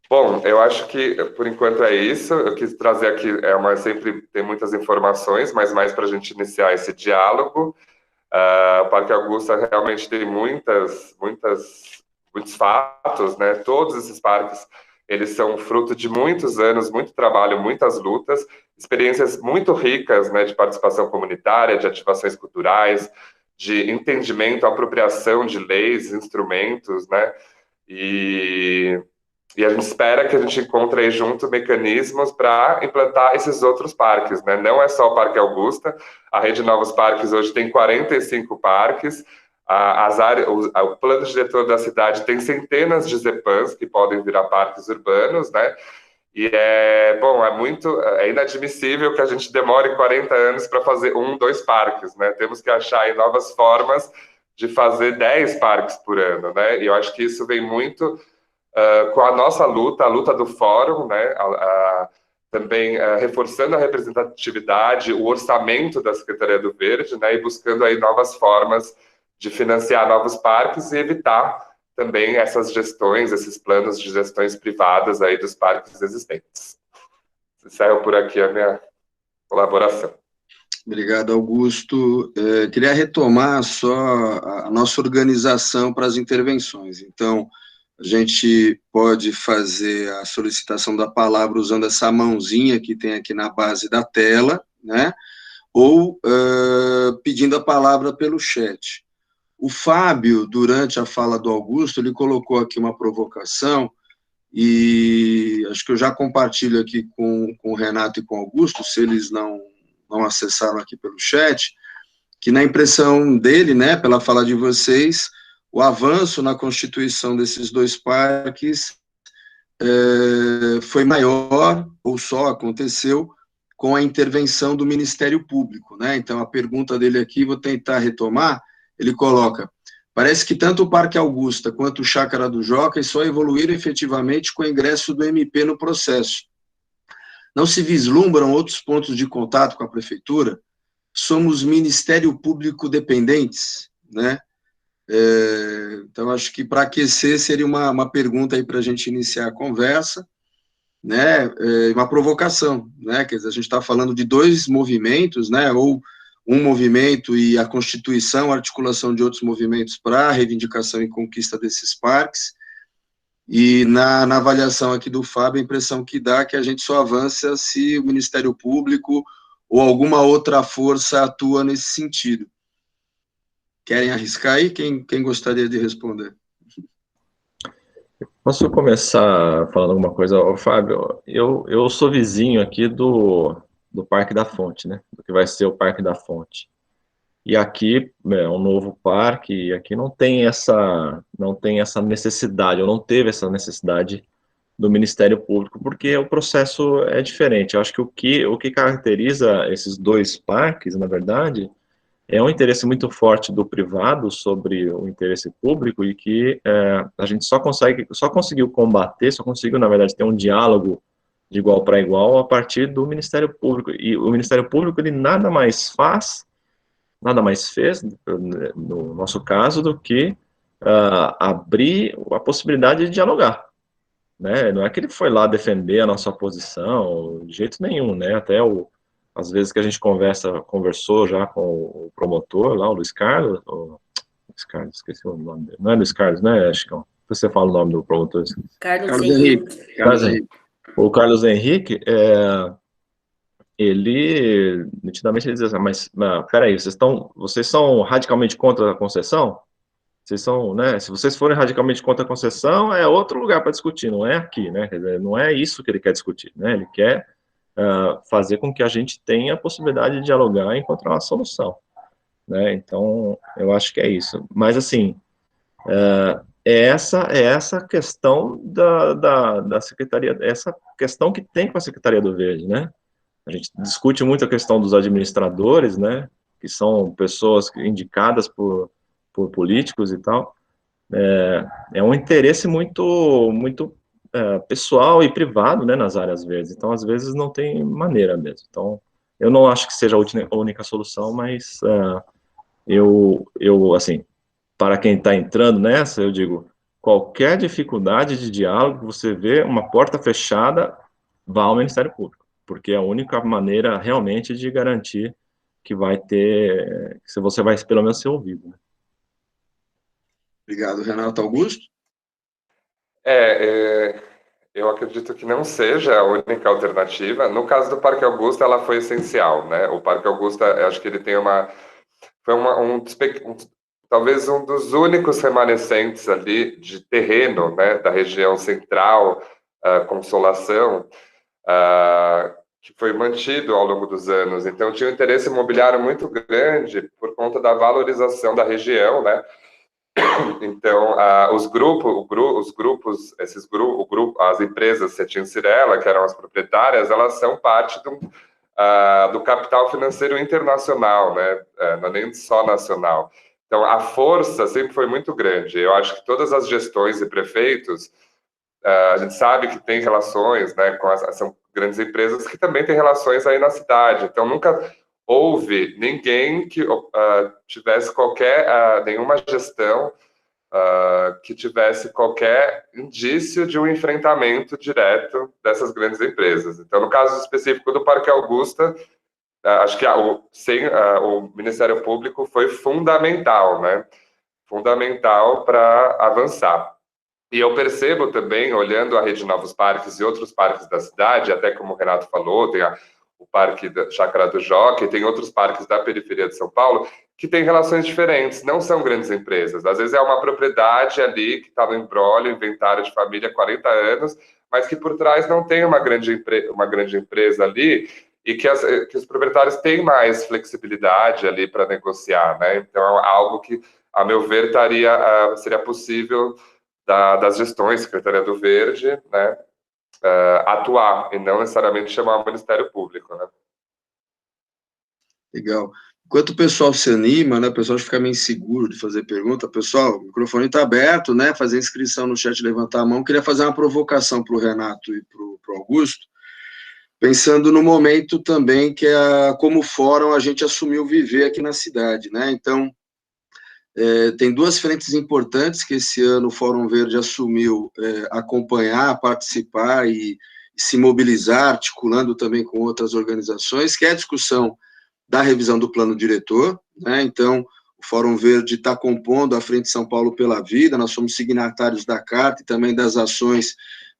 Speaker 3: Bom, eu acho que por enquanto é isso. Eu quis trazer aqui, sempre tem muitas informações, mas mais para a gente iniciar esse diálogo. O Parque Augusta realmente tem muitos fatos, né? Todos esses parques, eles são fruto de muitos anos, muito trabalho, muitas lutas, experiências muito ricas, né, de participação comunitária, de ativações culturais, de entendimento, apropriação de leis, instrumentos, né? E a gente espera que a gente encontre aí junto mecanismos para implantar esses outros parques, né? Não é só o Parque Augusta, a Rede Novos Parques hoje tem 45 parques, o plano diretor da cidade tem centenas de ZEPANs que podem virar parques urbanos, né? E é inadmissível que a gente demore 40 anos para fazer 2 parques, né? Temos que achar aí novas formas de fazer 10 parques por ano, né? E eu acho que isso vem muito com a nossa luta, a luta do fórum, né? Também reforçando a representatividade, o orçamento da Secretaria do Verde, né? E buscando aí novas formas de financiar novos parques e evitar também essas gestões, esses planos de gestões privadas aí dos parques existentes. Saiu por aqui a minha colaboração.
Speaker 1: Obrigado, Augusto. Queria retomar só a nossa organização para as intervenções. Então, a gente pode fazer a solicitação da palavra usando essa mãozinha que tem aqui na base da tela, né? Ou pedindo a palavra pelo chat. O Fábio, durante a fala do Augusto, ele colocou aqui uma provocação, e acho que eu já compartilho aqui com o Renato e com o Augusto, se eles não acessaram aqui pelo chat, que na impressão dele, né, pela fala de vocês, o avanço na constituição desses 2 parques foi maior, ou só aconteceu, com a intervenção do Ministério Público, né? Então, a pergunta dele aqui, vou tentar retomar, ele coloca: parece que tanto o Parque Augusta quanto o Chácara do Jockey só evoluíram efetivamente com o ingresso do MP no processo. Não se vislumbram outros pontos de contato com a Prefeitura? Somos Ministério Público dependentes, né? Então, acho que para aquecer seria uma pergunta aí para a gente iniciar a conversa, né? Uma provocação, né? Quer dizer, a gente está falando de 2 movimentos, né? Ou um movimento e a constituição, a articulação de outros movimentos para a reivindicação e conquista desses parques, e na avaliação aqui do Fábio, a impressão que dá é que a gente só avança se o Ministério Público ou alguma outra força atua nesse sentido. Querem arriscar aí? Quem gostaria de responder?
Speaker 2: Posso começar falando alguma coisa? Fábio, eu sou vizinho aqui do Parque da Fonte, né? Do que vai ser o Parque da Fonte. E aqui é um novo parque, e aqui não tem essa necessidade, ou não teve essa necessidade do Ministério Público, porque o processo é diferente. Eu acho que o que caracteriza esses dois parques, na verdade, é um interesse muito forte do privado sobre o interesse público e que a gente só conseguiu combater, só conseguiu, na verdade, ter um diálogo de igual para igual a partir do Ministério Público. E o Ministério Público, ele nada mais fez, no nosso caso, do que abrir a possibilidade de dialogar, né? Não é que ele foi lá defender a nossa posição, de jeito nenhum, né? Às vezes que a gente conversou já com o promotor lá, o Luiz Carlos, esqueci o nome dele, não é Luiz Carlos, né, Chicão? Você fala o nome do promotor?
Speaker 1: Carlos Henrique.
Speaker 2: O Carlos Henrique, ele, nitidamente, ele diz assim, mas peraí, vocês são radicalmente contra a concessão? Vocês são, né, se vocês forem radicalmente contra a concessão, é outro lugar para discutir, não é aqui, né, quer dizer, não é isso que ele quer discutir, né, ele quer fazer com que a gente tenha a possibilidade de dialogar e encontrar uma solução, né, então, eu acho que é isso, mas, assim, essa questão da Secretaria, essa questão que tem com a Secretaria do Verde, né, a gente discute muito a questão dos administradores, né, que são pessoas indicadas por políticos e tal, é um interesse muito pessoal e privado, né, nas áreas verdes, então às vezes não tem maneira mesmo, então eu não acho que seja a única solução, mas assim, para quem está entrando nessa, eu digo, qualquer dificuldade de diálogo, você vê uma porta fechada, vá ao Ministério Público, porque é a única maneira realmente de garantir que que você vai pelo menos ser ouvido, né?
Speaker 1: Obrigado, Renato Augusto.
Speaker 3: Eu acredito que não seja a única alternativa. No caso do Parque Augusta, ela foi essencial, né? O Parque Augusta, eu acho que ele tem talvez um dos únicos remanescentes ali de terreno, né, da região central, Consolação, que foi mantido ao longo dos anos. Então, tinha um interesse imobiliário muito grande por conta da valorização da região, né? Então, as empresas Cetim Cirela, que eram as proprietárias, elas são parte do capital financeiro internacional, né? Não é nem só nacional. Então, a força sempre foi muito grande. Eu acho que todas as gestões e prefeitos, a gente sabe que tem relações, né, são grandes empresas que também têm relações aí na cidade. Então, nunca houve ninguém que tivesse nenhuma gestão que tivesse qualquer indício de um enfrentamento direto dessas grandes empresas. Então, no caso específico do Parque Augusta, acho que o Ministério Público foi fundamental, né? Fundamental para avançar. E eu percebo também, olhando a Rede Novos Parques e outros parques da cidade, até como o Renato falou, tem o Parque da Chácara do Jockey, tem outros parques da periferia de São Paulo, que têm relações diferentes, não são grandes empresas. Às vezes é uma propriedade ali que está no imbróglio, inventário de família há 40 anos, mas que por trás não tem uma grande empresa ali e que os proprietários têm mais flexibilidade ali para negociar, né? Então é algo que, a meu ver, seria possível das gestões, Secretaria do Verde, né, atuar e não necessariamente chamar o Ministério Público, né?
Speaker 1: Legal. Enquanto o pessoal se anima, né, o pessoal fica meio inseguro de fazer pergunta, pessoal, o microfone está aberto, né, fazer inscrição no chat, levantar a mão. Queria fazer uma provocação para o Renato e para o Augusto, pensando no momento também que como fórum a gente assumiu viver aqui na cidade, né, então tem duas frentes importantes que esse ano o Fórum Verde assumiu acompanhar, participar e se mobilizar, articulando também com outras organizações, que é a discussão da revisão do plano diretor, né? Então, o Fórum Verde está compondo a Frente São Paulo pela Vida, nós somos signatários da carta e também das ações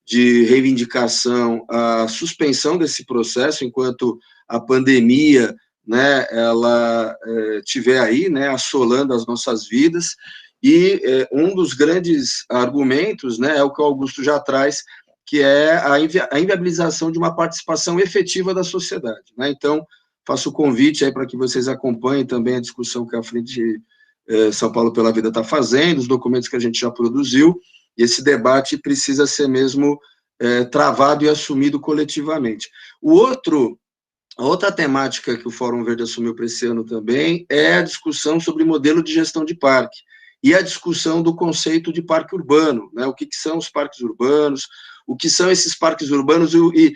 Speaker 1: de reivindicação, a suspensão desse processo enquanto a pandemia, né, ela tiver aí, né, assolando as nossas vidas, e um dos grandes argumentos, né, é o que o Augusto já traz, que é a inviabilização de uma participação efetiva da sociedade, né? Então, faço o convite aí para que vocês acompanhem também a discussão que a Frente São Paulo pela Vida está fazendo, os documentos que a gente já produziu, e esse debate precisa ser mesmo travado e assumido coletivamente. A outra temática que o Fórum Verde assumiu para esse ano também é a discussão sobre modelo de gestão de parque e a discussão do conceito de parque urbano, né? O que são os parques urbanos, o que são esses parques urbanos e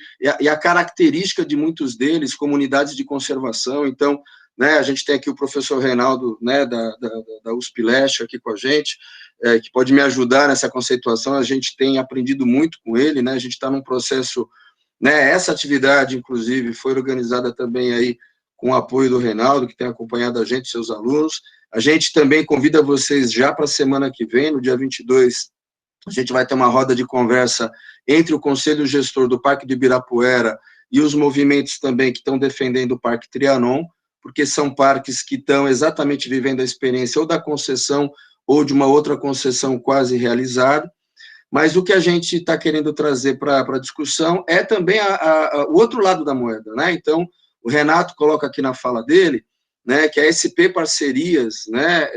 Speaker 1: a característica de muitos deles, comunidades de conservação. Então, né, a gente tem aqui o professor Reinaldo, né, da USP Leste aqui com a gente, que pode me ajudar nessa conceituação. A gente tem aprendido muito com ele, né? A gente está num processo, né? Essa atividade, inclusive, foi organizada também aí com o apoio do Reinaldo, que tem acompanhado a gente, seus alunos. A gente também convida vocês já para a semana que vem, no dia 22, a gente vai ter uma roda de conversa entre o Conselho Gestor do Parque do Ibirapuera e os movimentos também que estão defendendo o Parque Trianon, porque são parques que estão exatamente vivendo a experiência ou da concessão ou de uma outra concessão quase realizada. Mas o que a gente está querendo trazer para a discussão é também o outro lado da moeda, né? Então, o Renato coloca aqui na fala dele, né, que a SP Parcerias, né,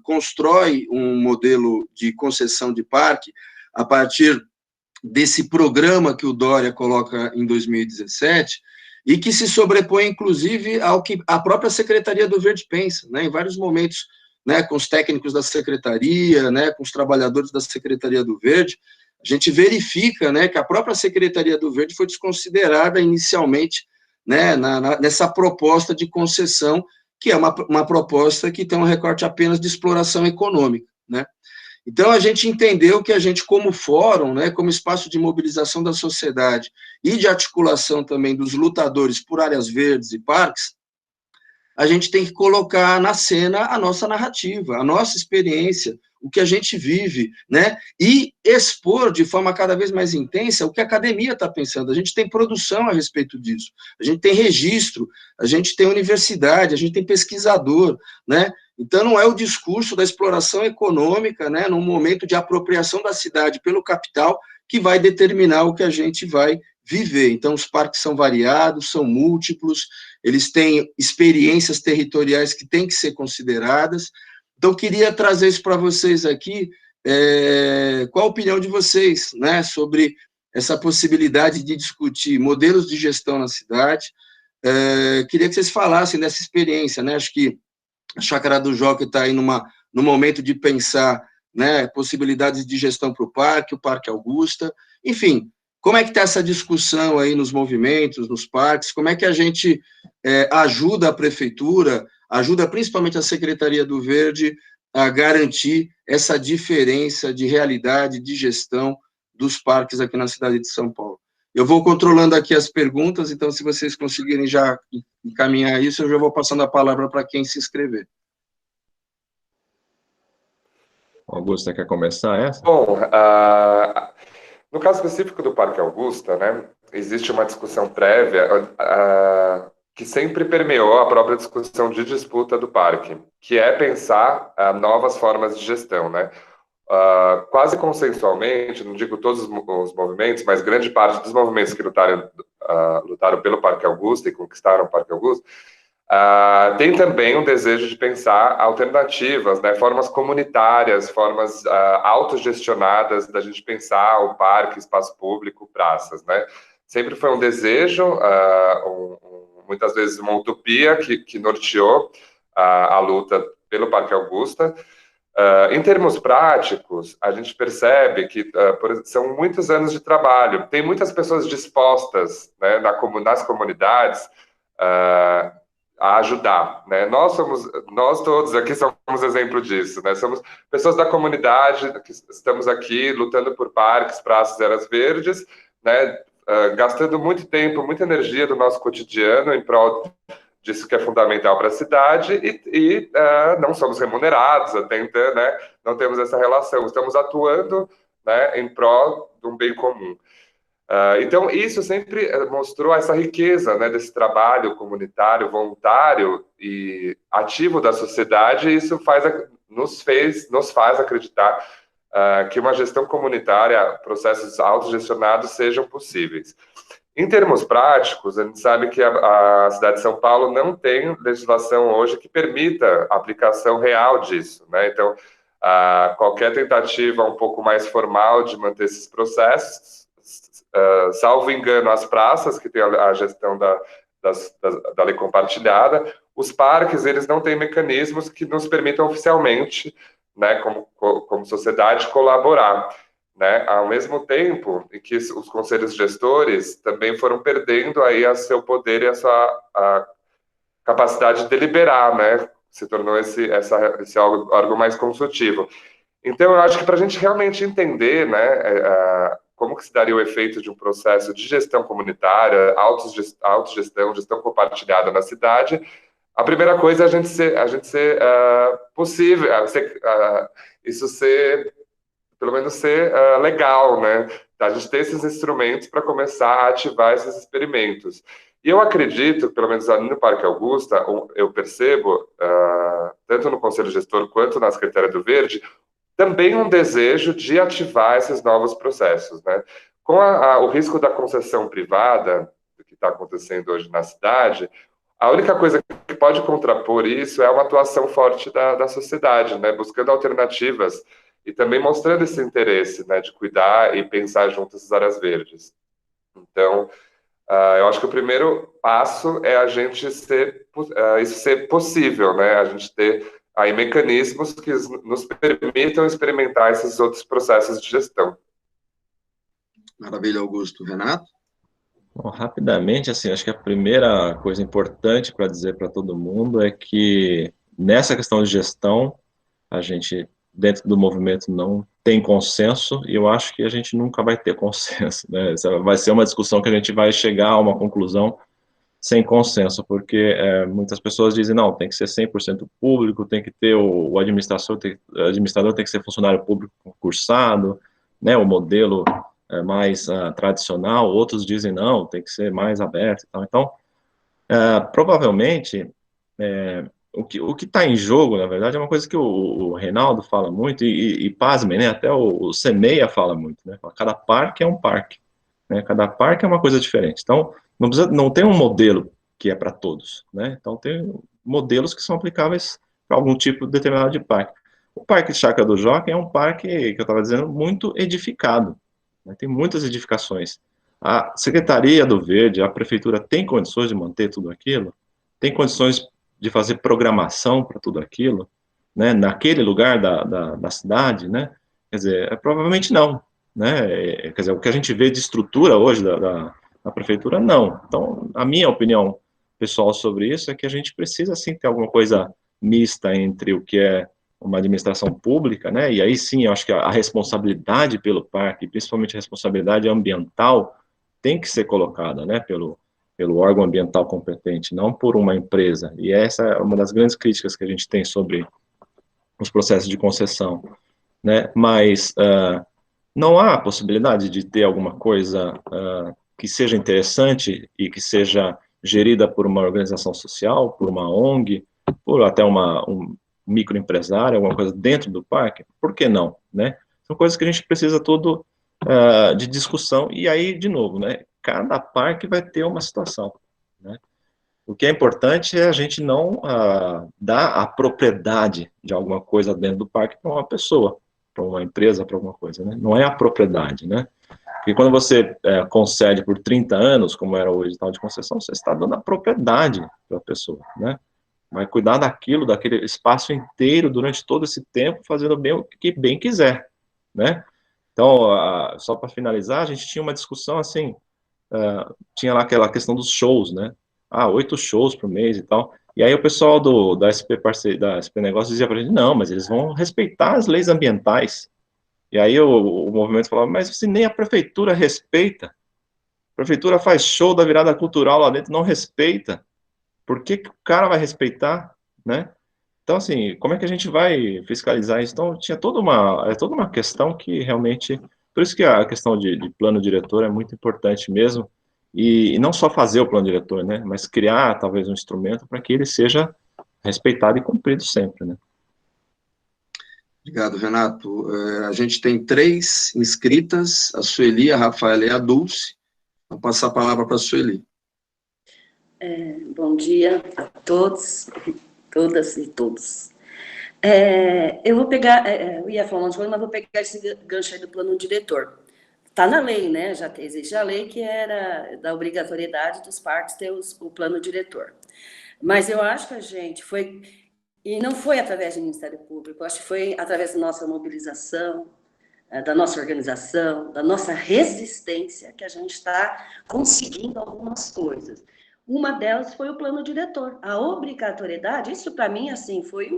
Speaker 1: constrói um modelo de concessão de parque a partir desse programa que o Dória coloca em 2017 e que se sobrepõe, inclusive, ao que a própria Secretaria do Verde pensa, né, em vários momentos, né, com os técnicos da Secretaria, né, com os trabalhadores da Secretaria do Verde, a gente verifica, né, que a própria Secretaria do Verde foi desconsiderada inicialmente, né, nessa proposta de concessão, que é uma proposta que tem um recorte apenas de exploração econômica, né. Então, a gente entendeu que a gente, como fórum, né, como espaço de mobilização da sociedade e de articulação também dos lutadores por áreas verdes e parques, a gente tem que colocar na cena a nossa narrativa, a nossa experiência, o que a gente vive, né? E expor de forma cada vez mais intensa o que a academia está pensando. A gente tem produção a respeito disso, a gente tem registro, a gente tem universidade, a gente tem pesquisador, né? Então, não é o discurso da exploração econômica, né, num momento de apropriação da cidade pelo capital, que vai determinar o que a gente vai viver. Então, os parques são variados, são múltiplos, eles têm experiências territoriais que têm que ser consideradas. Então, queria trazer isso para vocês aqui, qual a opinião de vocês, né, sobre essa possibilidade de discutir modelos de gestão na cidade. Queria que vocês falassem dessa experiência, né, acho que a Chácara do Jockey está aí no momento de pensar, né, possibilidades de gestão para o Parque Augusta, enfim, como é que está essa discussão aí nos movimentos, nos parques, como é que a gente ajuda a prefeitura, ajuda principalmente a Secretaria do Verde a garantir essa diferença de realidade, de gestão dos parques aqui na cidade de São Paulo. Eu vou controlando aqui as perguntas, então, se vocês conseguirem já encaminhar isso, eu já vou passando a palavra para quem se inscrever.
Speaker 2: Augusta, quer começar essa?
Speaker 3: Bom, no caso específico do Parque Augusta, né, existe uma discussão prévia que sempre permeou a própria discussão de disputa do parque, que é pensar novas formas de gestão, né? Quase consensualmente, não digo todos os movimentos, mas grande parte dos movimentos que lutaram pelo Parque Augusta e conquistaram o Parque Augusta, tem também um desejo de pensar alternativas, né, formas comunitárias, formas autogestionadas da gente pensar o parque, espaço público, praças, né? Sempre foi um desejo, muitas vezes uma utopia que norteou a luta pelo Parque Augusta. Em termos práticos, a gente percebe que são muitos anos de trabalho. Tem muitas pessoas dispostas, né, nas comunidades a ajudar, né? Nós todos aqui somos exemplo disso, né? Somos pessoas da comunidade que estamos aqui lutando por parques, praças e áreas verdes, né? Gastando muito tempo, muita energia do nosso cotidiano em prol disso que é fundamental para a cidade e não somos remunerados, até então, né? Não temos essa relação, estamos atuando, né, em prol de um bem comum. Então, isso sempre mostrou essa riqueza, né, desse trabalho comunitário, voluntário e ativo da sociedade, e isso nos faz acreditar que uma gestão comunitária, processos autogestionados sejam possíveis. Em termos práticos, a gente sabe que a cidade de São Paulo não tem legislação hoje que permita a aplicação real disso, né? Então, qualquer tentativa um pouco mais formal de manter esses processos salvo engano, as praças, que tem a gestão da lei compartilhada. Os parques, eles não têm mecanismos que nos permitam oficialmente, né, como sociedade, colaborar, né? Ao mesmo tempo em que os conselhos gestores também foram perdendo aí a seu poder e a capacidade de deliberar, né? Se tornou esse órgão mais consultivo. Então, eu acho que para a gente realmente entender, né, como que se daria o efeito de um processo de gestão comunitária, autogestão, gestão compartilhada na cidade, a primeira coisa é a gente ser possível, isso ser, pelo menos ser legal, né? A gente ter esses instrumentos para começar a ativar esses experimentos. E eu acredito, pelo menos ali no Parque Augusta, eu percebo, tanto no Conselho Gestor quanto na Secretaria do Verde, também um desejo de ativar esses novos processos, né? Com o risco da concessão privada, que está acontecendo hoje na cidade, a única coisa que pode contrapor isso é uma atuação forte da sociedade, né? Buscando alternativas e também mostrando esse interesse, né, de cuidar e pensar junto essas áreas verdes. Então, eu acho que o primeiro passo é a gente isso ser possível, né? A gente ter aí mecanismos que nos permitam experimentar esses outros processos de gestão.
Speaker 1: Maravilha, Augusto. Renato?
Speaker 2: Bom, rapidamente, assim, acho que a primeira coisa importante para dizer para todo mundo é que nessa questão de gestão, a gente, dentro do movimento, não tem consenso, e eu acho que a gente nunca vai ter consenso, né? Vai ser uma discussão que a gente vai chegar a uma conclusão sem consenso, porque muitas pessoas dizem, não, tem que ser 100% público, tem que ter o administrador tem que ser funcionário público concursado, né, o modelo mais tradicional, outros dizem, não, tem que ser mais aberto e tal. Então, provavelmente, o que está em jogo, na verdade, é uma coisa que o Reinaldo fala muito, e pasmem, né, até o Semeia fala muito, né, cada parque é um parque, né, cada parque é uma coisa diferente. Então, não tem um modelo que é para todos, né, então tem modelos que são aplicáveis para algum tipo determinado de parque. O Parque de Chácara do Jockey é um parque, que eu estava dizendo, muito edificado, né, tem muitas edificações. A Secretaria do Verde, a Prefeitura tem condições de manter tudo aquilo? Tem condições de fazer programação para tudo aquilo, né, naquele lugar da cidade, né, quer dizer, provavelmente não, né, quer dizer, o que a gente vê de estrutura hoje da prefeitura, não. Então, a minha opinião pessoal sobre isso é que a gente precisa, sim, ter alguma coisa mista entre o que é uma administração pública, né, e aí sim, eu acho que a responsabilidade pelo parque, principalmente a responsabilidade ambiental, tem que ser colocada, né, pelo órgão ambiental competente, não por uma empresa. E essa é uma das grandes críticas que a gente tem sobre os processos de concessão, né? Mas não há possibilidade de ter alguma coisa que seja interessante e que seja gerida por uma organização social, por uma ONG, por até um microempresário, alguma coisa dentro do parque? Por que não, né? São coisas que a gente precisa tudo de discussão, e aí, de novo, né? Cada parque vai ter uma situação, né? O que é importante é a gente não dar a propriedade de alguma coisa dentro do parque para uma pessoa, para uma empresa, para alguma coisa, né? Não é a propriedade, né? Porque quando você concede por 30 anos, como era o edital de concessão, você está dando a propriedade para a pessoa, né? Vai cuidar daquele espaço inteiro durante todo esse tempo, fazendo bem o que bem quiser, né? Então, só para finalizar, a gente tinha uma discussão assim, tinha lá aquela questão dos shows, né? 8 shows por mês e tal. E aí o pessoal da SP Negócios dizia pra gente, não, mas eles vão respeitar as leis ambientais. E aí o movimento falava, mas se nem a prefeitura respeita, a prefeitura faz show da virada cultural lá dentro, não respeita, por que o cara vai respeitar, né? Então, assim, como é que a gente vai fiscalizar isso? Então, tinha toda uma questão que realmente... Por isso que a questão de plano diretor é muito importante mesmo, e não só fazer o plano diretor, né? Mas criar, talvez, um instrumento para que ele seja respeitado e cumprido sempre, né?
Speaker 1: Obrigado, Renato. A gente tem 3 inscritas, a Sueli, a Rafaela e a Dulce. Vou passar a palavra para a Sueli.
Speaker 4: Bom dia a todos, todas e todos. Eu vou pegar, eu ia falar um monte de coisa, mas vou pegar esse gancho aí do plano diretor. está na lei, né? Já existe a lei que era da obrigatoriedade dos parques ter o plano diretor. Mas eu acho que a gente foi, e não foi através do Ministério Público, acho que foi através da nossa mobilização, da nossa organização, da nossa resistência, que a gente está conseguindo algumas coisas. Uma delas foi o plano diretor. A obrigatoriedade, isso para mim assim, foi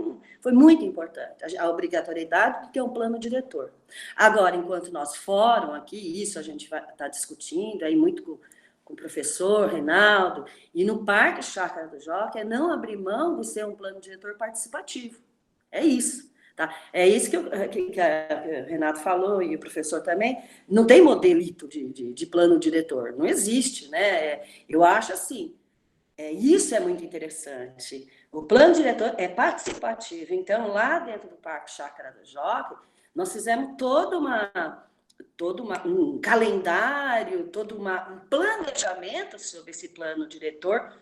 Speaker 4: muito importante, a obrigatoriedade de ter um plano diretor. Agora, enquanto nós fórum aqui, isso a gente vai estar discutindo aí muito com o professor Reinaldo, e no Parque Chácara do Jockey, é não abrir mão de ser um plano diretor participativo. É isso. Tá? É isso que o Renato falou, e o professor também. Não tem modelito de plano diretor, não existe, né? Eu acho assim, isso é muito interessante. O plano diretor é participativo. Então, lá dentro do Parque Chácara do Jockey, nós fizemos um calendário, um planejamento sobre esse plano diretor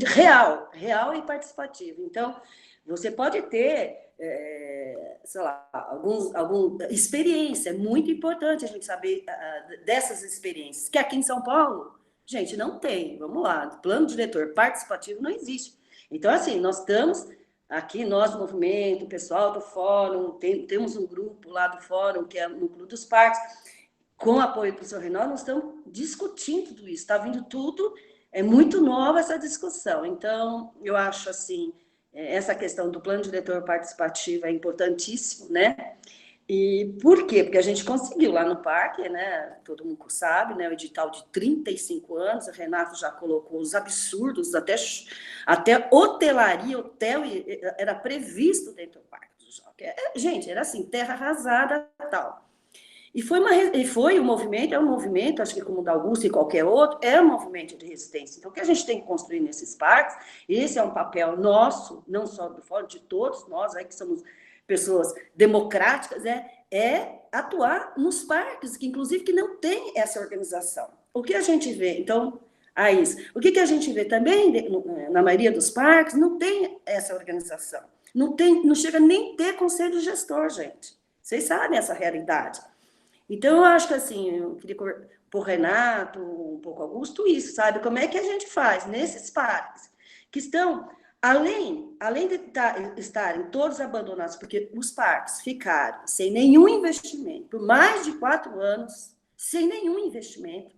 Speaker 4: real e participativo. Então, você pode ter, sei lá, alguma experiência. É muito importante a gente saber dessas experiências, que aqui em São Paulo, gente, não tem. Vamos lá, plano diretor participativo não existe. Então, assim, nós estamos aqui, nós, movimento, o pessoal do fórum, temos um grupo lá do fórum, que é no Clube dos Parques, com o apoio do professor Reinaldo, nós estamos discutindo tudo isso, está vindo tudo, é muito nova essa discussão. Então, eu acho assim, essa questão do plano diretor participativo é importantíssimo, né? E por quê? Porque a gente conseguiu lá no parque, né? Todo mundo sabe, né? O edital de 35 anos, o Renato já colocou os absurdos, até hotelaria, hotel era previsto dentro do Parque do Jockey. Gente, era assim, terra arrasada tal. E foi um movimento, acho que como o da Augusta e qualquer outro, é um movimento de resistência. Então, o que a gente tem que construir nesses parques, esse é um papel nosso, não só do fórum, de todos nós, aí que somos pessoas democráticas, é atuar nos parques, que inclusive que não tem essa organização. O que a gente vê, então, o que a gente vê também, na maioria dos parques, não tem essa organização. Não chega nem ter conselho gestor, gente. Vocês sabem essa realidade. Então, eu acho que, assim, eu queria por Renato, um pouco Augusto, isso, sabe? Como é que a gente faz nesses parques que estão, além de estarem todos abandonados, porque os parques ficaram sem nenhum investimento, por mais de 4 anos, sem nenhum investimento.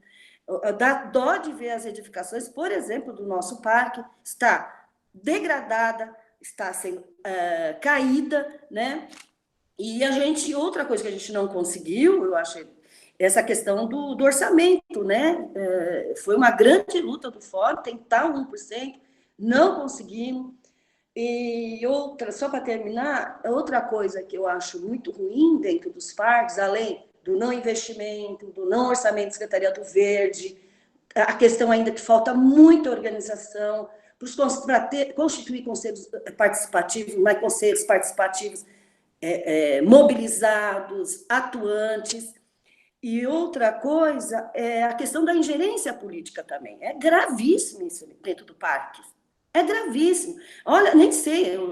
Speaker 4: Dá dó de ver as edificações, por exemplo, do nosso parque, está degradada, está sendo caída, né? E outra coisa que a gente não conseguiu, eu acho, essa questão do orçamento, né? Foi uma grande luta do fórum, tentar 1%, não conseguimos. E só para terminar, outra coisa que eu acho muito ruim dentro dos parques, além do não investimento, do não orçamento de Secretariado Verde, a questão ainda que falta muita organização para constituir conselhos participativos, mas conselhos participativos mobilizados, atuantes. E outra coisa é a questão da ingerência política também. É gravíssimo isso dentro do parque. É gravíssimo. Olha, eu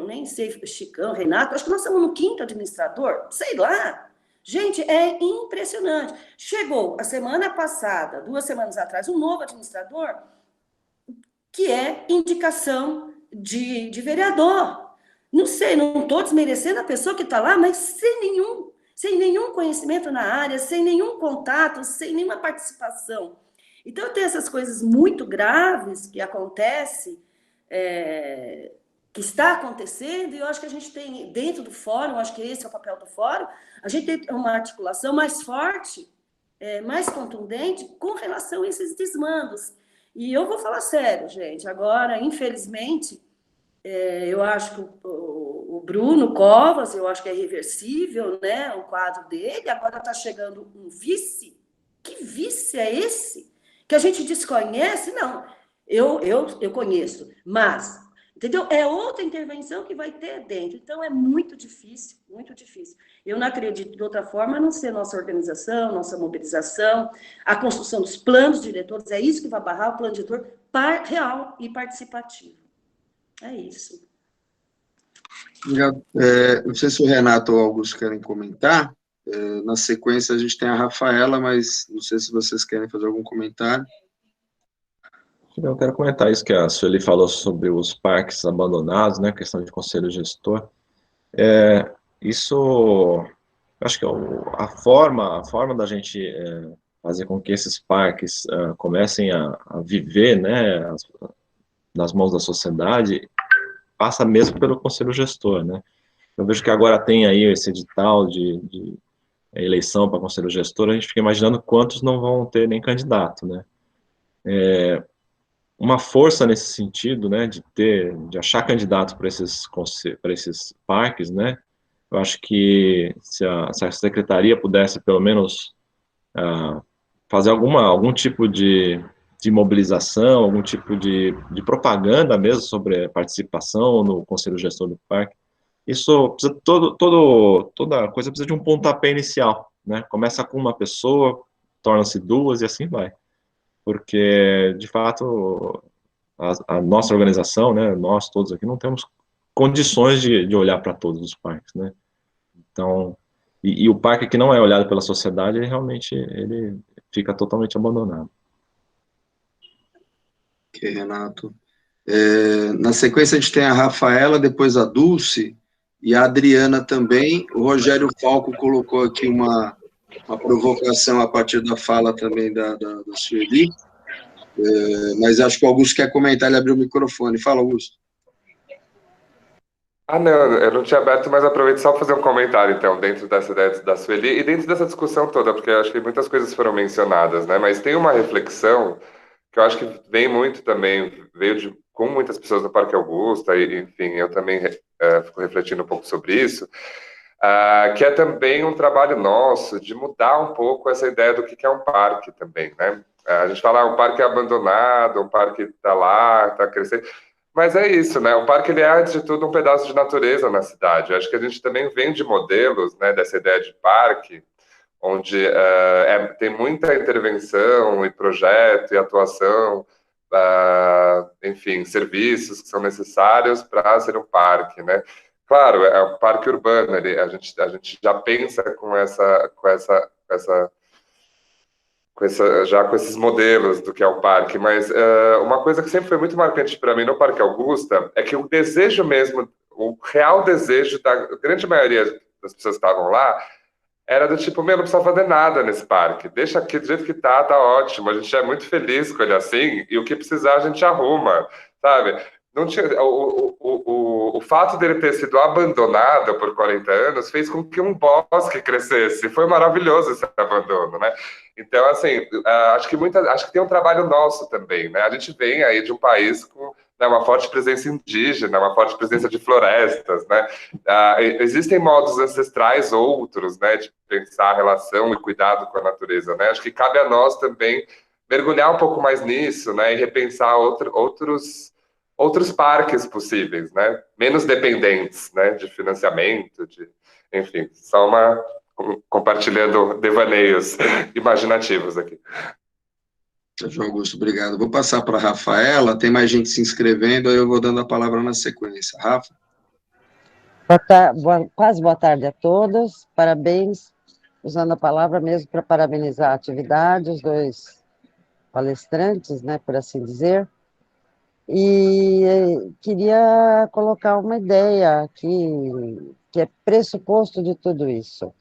Speaker 4: nem sei, Chicão, Renato, acho que nós estamos no 5º administrador, sei lá. Gente, é impressionante. Chegou a semana passada, 2 semanas atrás, um novo administrador que é indicação de vereador. Não sei, não estou desmerecendo a pessoa que está lá, mas sem nenhum conhecimento na área, sem nenhum contato, sem nenhuma participação. Então, tem essas coisas muito graves que acontecem, que está acontecendo, e eu acho que a gente tem, dentro do fórum, acho que esse é o papel do fórum, a gente tem uma articulação mais forte, mais contundente, com relação a esses desmandos. E eu vou falar sério, gente, agora, infelizmente, eu acho que o Bruno Covas, eu acho que é irreversível, né, o quadro dele, agora está chegando um vice. Que vice é esse? Que a gente desconhece? Não, eu conheço, mas, entendeu? É outra intervenção que vai ter dentro, então é muito difícil, muito difícil. Eu não acredito de outra forma, a não ser nossa organização, nossa mobilização, a construção dos planos diretores, é isso que vai barrar o plano diretor real e participativo. É isso.
Speaker 1: Obrigado. Não sei se o Renato ou o Augusto querem comentar. Na sequência, a gente tem a Rafaela, mas não sei se vocês querem fazer algum comentário.
Speaker 2: Eu quero comentar isso que a Sueli falou sobre os parques abandonados, né, questão de conselho gestor. Isso, acho que a forma da gente fazer com que esses parques comecem a viver, né, nas mãos da sociedade, passa mesmo pelo conselho gestor, né. Eu vejo que agora tem aí esse edital de eleição para conselho gestor, a gente fica imaginando quantos não vão ter nem candidato, né. Uma força nesse sentido, né, de achar candidatos para esses parques, né. Eu acho que se a secretaria pudesse pelo menos fazer algum tipo de mobilização, algum tipo de propaganda mesmo sobre a participação no conselho gestor do parque, isso precisa toda coisa precisa de um pontapé inicial, né? Começa com uma pessoa, torna-se duas e assim vai, porque de fato a nossa organização, né? Nós todos aqui não temos condições de olhar para todos os parques, né? Então, e o parque que não é olhado pela sociedade, ele fica totalmente abandonado.
Speaker 1: Ok, Renato. Na sequência, a gente tem a Rafaela, depois a Dulce e a Adriana também. O Rogério Falco colocou aqui uma provocação a partir da fala também da Sueli, mas acho que o Augusto quer comentar, ele abriu o microfone. Fala, Augusto.
Speaker 3: Não, eu não tinha aberto, mas aproveito só para fazer um comentário, então, dentro dessa ideia da Sueli e dentro dessa discussão toda, porque eu acho que muitas coisas foram mencionadas, né? Mas tem uma reflexão que eu acho que vem muito também, com muitas pessoas no Parque Augusta, e, enfim, eu também fico refletindo um pouco sobre isso, que é também um trabalho nosso de mudar um pouco essa ideia do que é um parque também, né? A gente fala, um parque é abandonado, um parque está lá, está crescendo. Mas é isso, né? O parque ele é, antes de tudo, um pedaço de natureza na cidade. Eu acho que a gente também vem de modelos, né, dessa ideia de parque, onde tem muita intervenção e projeto e atuação, enfim, serviços que são necessários para ser um parque, né? Claro, é um parque urbano, a gente já pensa já com esses modelos do que é o parque, mas uma coisa que sempre foi muito marcante para mim no Parque Augusta é que o desejo mesmo, o real desejo da grande maioria das pessoas que estavam lá, era do tipo, meu, não precisa fazer nada nesse parque, deixa aqui do jeito que tá ótimo, a gente é muito feliz com ele assim, e o que precisar a gente arruma, sabe? Não tinha, o fato dele ter sido abandonado por 40 anos fez com que um bosque crescesse. Foi maravilhoso esse abandono, né? Então, assim, acho que tem um trabalho nosso também, né? A gente vem aí de um país com, né, uma forte presença indígena, uma forte presença de florestas, né? Existem modos ancestrais outros, né, de pensar a relação e cuidado com a natureza, né? Acho que cabe a nós também mergulhar um pouco mais nisso, né, e repensar outros parques possíveis, né? Menos dependentes, né, de financiamento, enfim, só compartilhando devaneios imaginativos aqui.
Speaker 1: João Augusto, obrigado. Vou passar para a Rafaela, tem mais gente se inscrevendo, aí eu vou dando a palavra na sequência. Rafa?
Speaker 5: Quase boa tarde a todos, parabéns, usando a palavra mesmo para parabenizar a atividade, os dois palestrantes, né, por assim dizer, e queria colocar uma ideia aqui, que é pressuposto de tudo isso.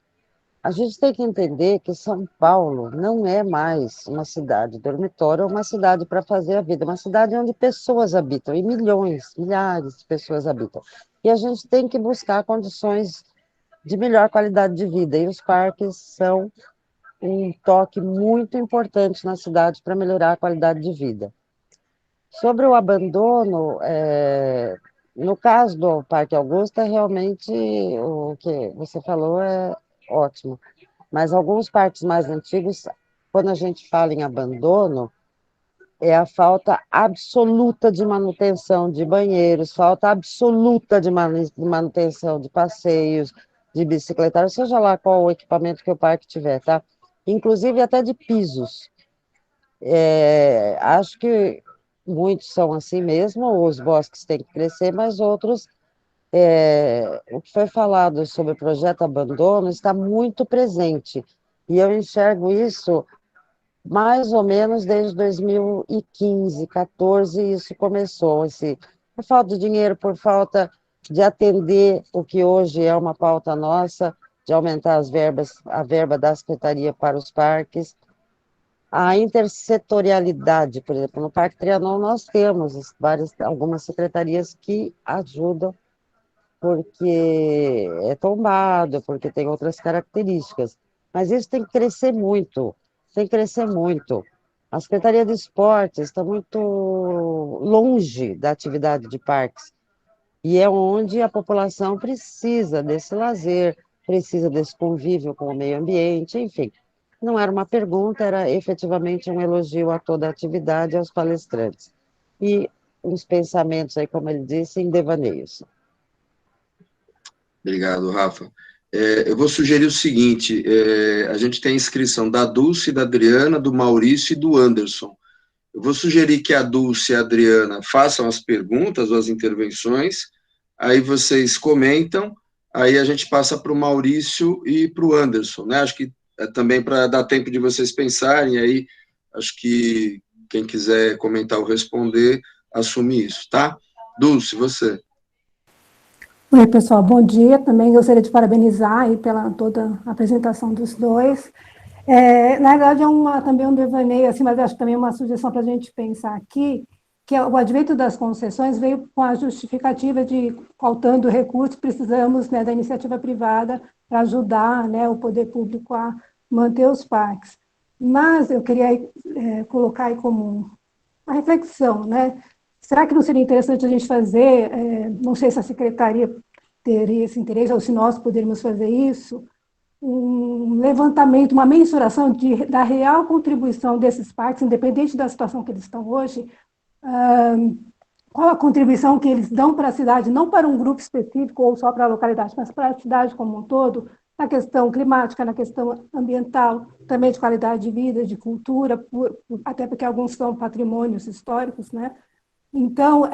Speaker 5: A gente tem que entender que São Paulo não é mais uma cidade dormitório ou uma cidade para fazer a vida, é uma cidade onde pessoas habitam, e milhões, milhares de pessoas habitam. E a gente tem que buscar condições de melhor qualidade de vida, e os parques são um toque muito importante na cidade para melhorar a qualidade de vida. Sobre o abandono, no caso do Parque Augusta, realmente o que você falou é ótimo. Mas alguns parques mais antigos, quando a gente fala em abandono, é a falta absoluta de manutenção de banheiros, falta absoluta de manutenção de passeios, de bicicletário, seja lá qual o equipamento que o parque tiver, tá? Inclusive até de pisos. Acho que muitos são assim mesmo, os bosques têm que crescer, mas outros o que foi falado sobre o projeto Abandono está muito presente, e eu enxergo isso mais ou menos desde 2015, 14, isso começou, por falta de dinheiro, por falta de atender o que hoje é uma pauta nossa, de aumentar a verba da Secretaria para os parques, a intersetorialidade, por exemplo, no Parque Trianon nós temos algumas secretarias que ajudam, porque é tombado, porque tem outras características, mas isso tem que crescer muito, tem que crescer muito. A Secretaria de Esportes está muito longe da atividade de parques, e é onde a população precisa desse lazer, precisa desse convívio com o meio ambiente, enfim. Não era uma pergunta, era efetivamente um elogio a toda a atividade, aos palestrantes. E uns pensamentos aí, como ele disse, em devaneios.
Speaker 1: Obrigado, Rafa. Eu vou sugerir o seguinte, a gente tem a inscrição da Dulce, da Adriana, do Maurício e do Anderson. Eu vou sugerir que a Dulce e a Adriana façam as perguntas ou as intervenções, aí vocês comentam, aí a gente passa para o Maurício e para o Anderson, né? Acho que é também para dar tempo de vocês pensarem, aí acho que quem quiser comentar ou responder, assume isso, tá? Dulce, você.
Speaker 6: Oi, pessoal, bom dia. Também gostaria de parabenizar aí pela toda a apresentação dos dois. Na verdade, também um devaneio, assim, mas acho também uma sugestão para a gente pensar aqui, que o advento das concessões veio com a justificativa de, faltando recursos, precisamos, né, da iniciativa privada para ajudar, né, o poder público a manter os parques. Mas eu queria colocar aí como uma reflexão, né? Será que não seria interessante a gente fazer, não sei se a secretaria teria esse interesse, ou se nós poderíamos fazer isso, um levantamento, uma mensuração da real contribuição desses parques, independente da situação que eles estão hoje, qual a contribuição que eles dão para a cidade, não para um grupo específico ou só para a localidade, mas para a cidade como um todo, na questão climática, na questão ambiental, também de qualidade de vida, de cultura, até porque alguns são patrimônios históricos, né? Então,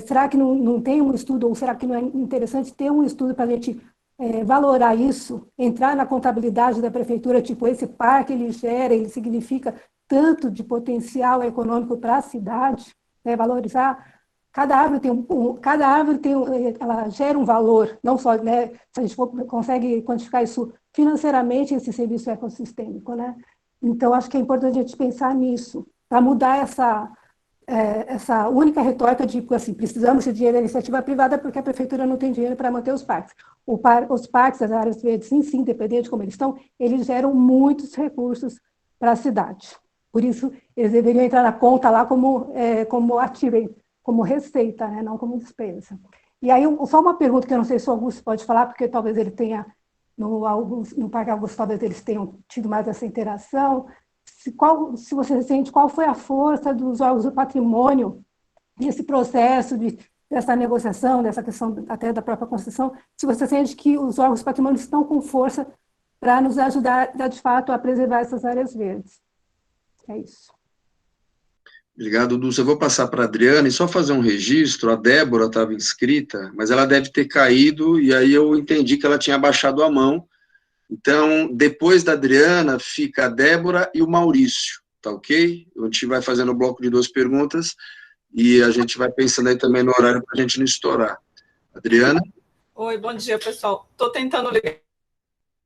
Speaker 6: será que não tem um estudo, ou será que não é interessante ter um estudo para a gente valorar isso, entrar na contabilidade da prefeitura, tipo, esse parque ele significa tanto de potencial econômico para a cidade, né, valorizar. Cada árvore ela gera um valor, não só, né, se a gente consegue quantificar isso financeiramente, esse serviço ecossistêmico, né? Então, acho que é importante a gente pensar nisso, para mudar essa única retórica de, assim, precisamos de dinheiro da iniciativa privada porque a prefeitura não tem dinheiro para manter os parques. Os parques, as áreas verdes, sim, independente de como eles estão, eles geram muitos recursos para a cidade. Por isso, eles deveriam entrar na conta lá como ativo, como receita, né, não como despesa. E aí, só uma pergunta que eu não sei se o Augusto pode falar, porque talvez ele tenha, no Parque Augusto, talvez eles tenham tido mais essa interação. Se você sente qual foi a força dos órgãos do patrimônio nesse processo dessa negociação, dessa questão até da própria Constituição, se você sente que os órgãos do patrimônio estão com força para nos ajudar, de fato, a preservar essas áreas verdes. É isso.
Speaker 1: Obrigado, Dulce. Eu vou passar para a Adriana e só fazer um registro. A Débora estava inscrita, mas ela deve ter caído, e aí eu entendi que ela tinha baixado a mão. Então, depois da Adriana, fica a Débora e o Maurício, tá ok? A gente vai fazendo o bloco de 2 perguntas e a gente vai pensando aí também no horário para a gente não estourar. Adriana?
Speaker 7: Oi, bom dia, pessoal. Estou tentando ligar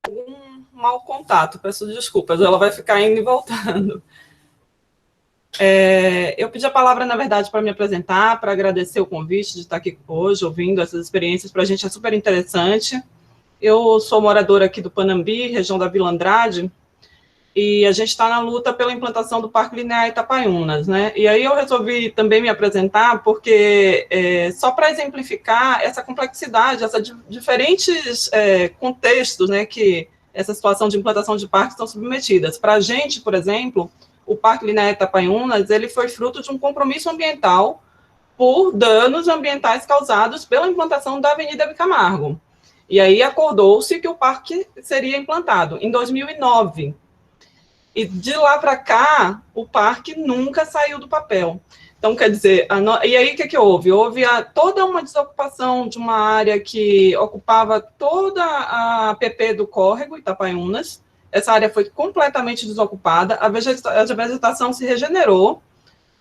Speaker 7: algum mau contato, peço desculpas, ela vai ficar indo e voltando. Eu pedi a palavra, na verdade, para me apresentar, para agradecer o convite de estar aqui hoje, ouvindo essas experiências, para a gente é super interessante. Eu sou moradora aqui do Panambi, região da Vila Andrade, e a gente está na luta pela implantação do Parque Linear Itapaiunas, né? E aí eu resolvi também me apresentar, porque só para exemplificar essa complexidade, esses diferentes contextos, né, que essa situação de implantação de parques estão submetidas. Para a gente, por exemplo, o Parque Linear Itapaiunas, ele foi fruto de um compromisso ambiental por danos ambientais causados pela implantação da Avenida Bicamargo. E aí acordou-se que o parque seria implantado em 2009. E de lá para cá, o parque nunca saiu do papel. Então, quer dizer, e aí o que houve? Houve toda uma desocupação de uma área que ocupava toda a PP do córrego, Itapaiunas. Essa área foi completamente desocupada, a vegetação se regenerou,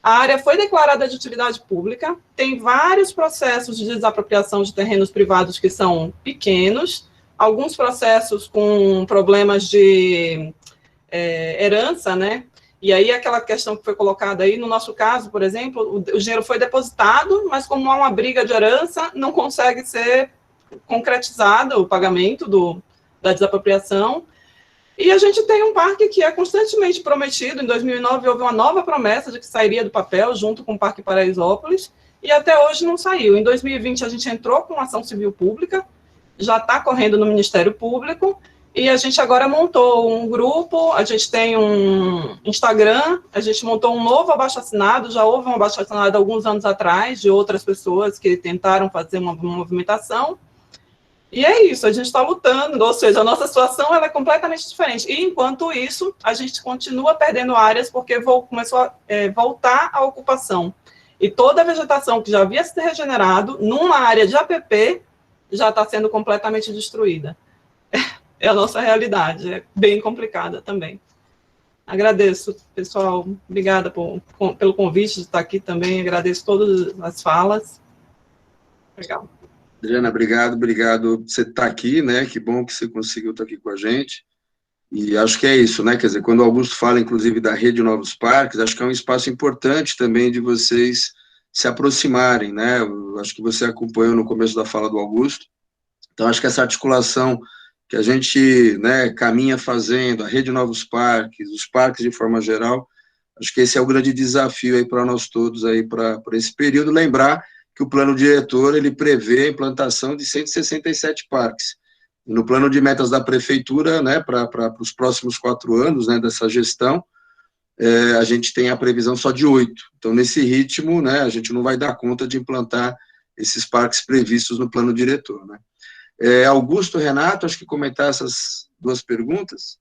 Speaker 7: a área foi declarada de utilidade pública, tem vários processos de desapropriação de terrenos privados que são pequenos, alguns processos com problemas de herança, né? E aí aquela questão que foi colocada aí, no nosso caso, por exemplo, o dinheiro foi depositado, mas como há uma briga de herança, não consegue ser concretizado o pagamento da desapropriação. E a gente tem um parque que é constantemente prometido. Em 2009 houve uma nova promessa de que sairia do papel junto com o Parque Paraisópolis, e até hoje não saiu. Em 2020 a gente entrou com ação civil pública, já está correndo no Ministério Público, e a gente agora montou um grupo, a gente tem um Instagram, a gente montou um novo abaixo-assinado, já houve um abaixo-assinado alguns anos atrás, de outras pessoas que tentaram fazer uma movimentação, e é isso, a gente está lutando, ou seja, a nossa situação ela é completamente diferente, e enquanto isso, a gente continua perdendo áreas, porque começou a voltar à ocupação, e toda a vegetação que já havia se regenerado, numa área de APP, já está sendo completamente destruída. É a nossa realidade, é bem complicada também. Agradeço, pessoal, obrigada pelo convite de estar aqui também, agradeço todas as falas. Legal.
Speaker 1: Adriana, obrigado por você estar aqui, né, que bom que você conseguiu estar aqui com a gente, e acho que é isso, né, quer dizer, quando o Augusto fala, inclusive, da Rede Novos Parques, acho que é um espaço importante também de vocês se aproximarem, né, eu acho que você acompanhou no começo da fala do Augusto, então acho que essa articulação que a gente, né, caminha fazendo, a Rede Novos Parques, os parques de forma geral, acho que esse é o grande desafio aí para nós todos aí para esse período, lembrar que o plano diretor, ele prevê a implantação de 167 parques, e no plano de metas da prefeitura, né, para os próximos 4 anos, né, dessa gestão, a gente tem a previsão só de 8, então nesse ritmo, né, a gente não vai dar conta de implantar esses parques previstos no plano diretor, né. Augusto, Renato, acho que comentar essas 2 perguntas.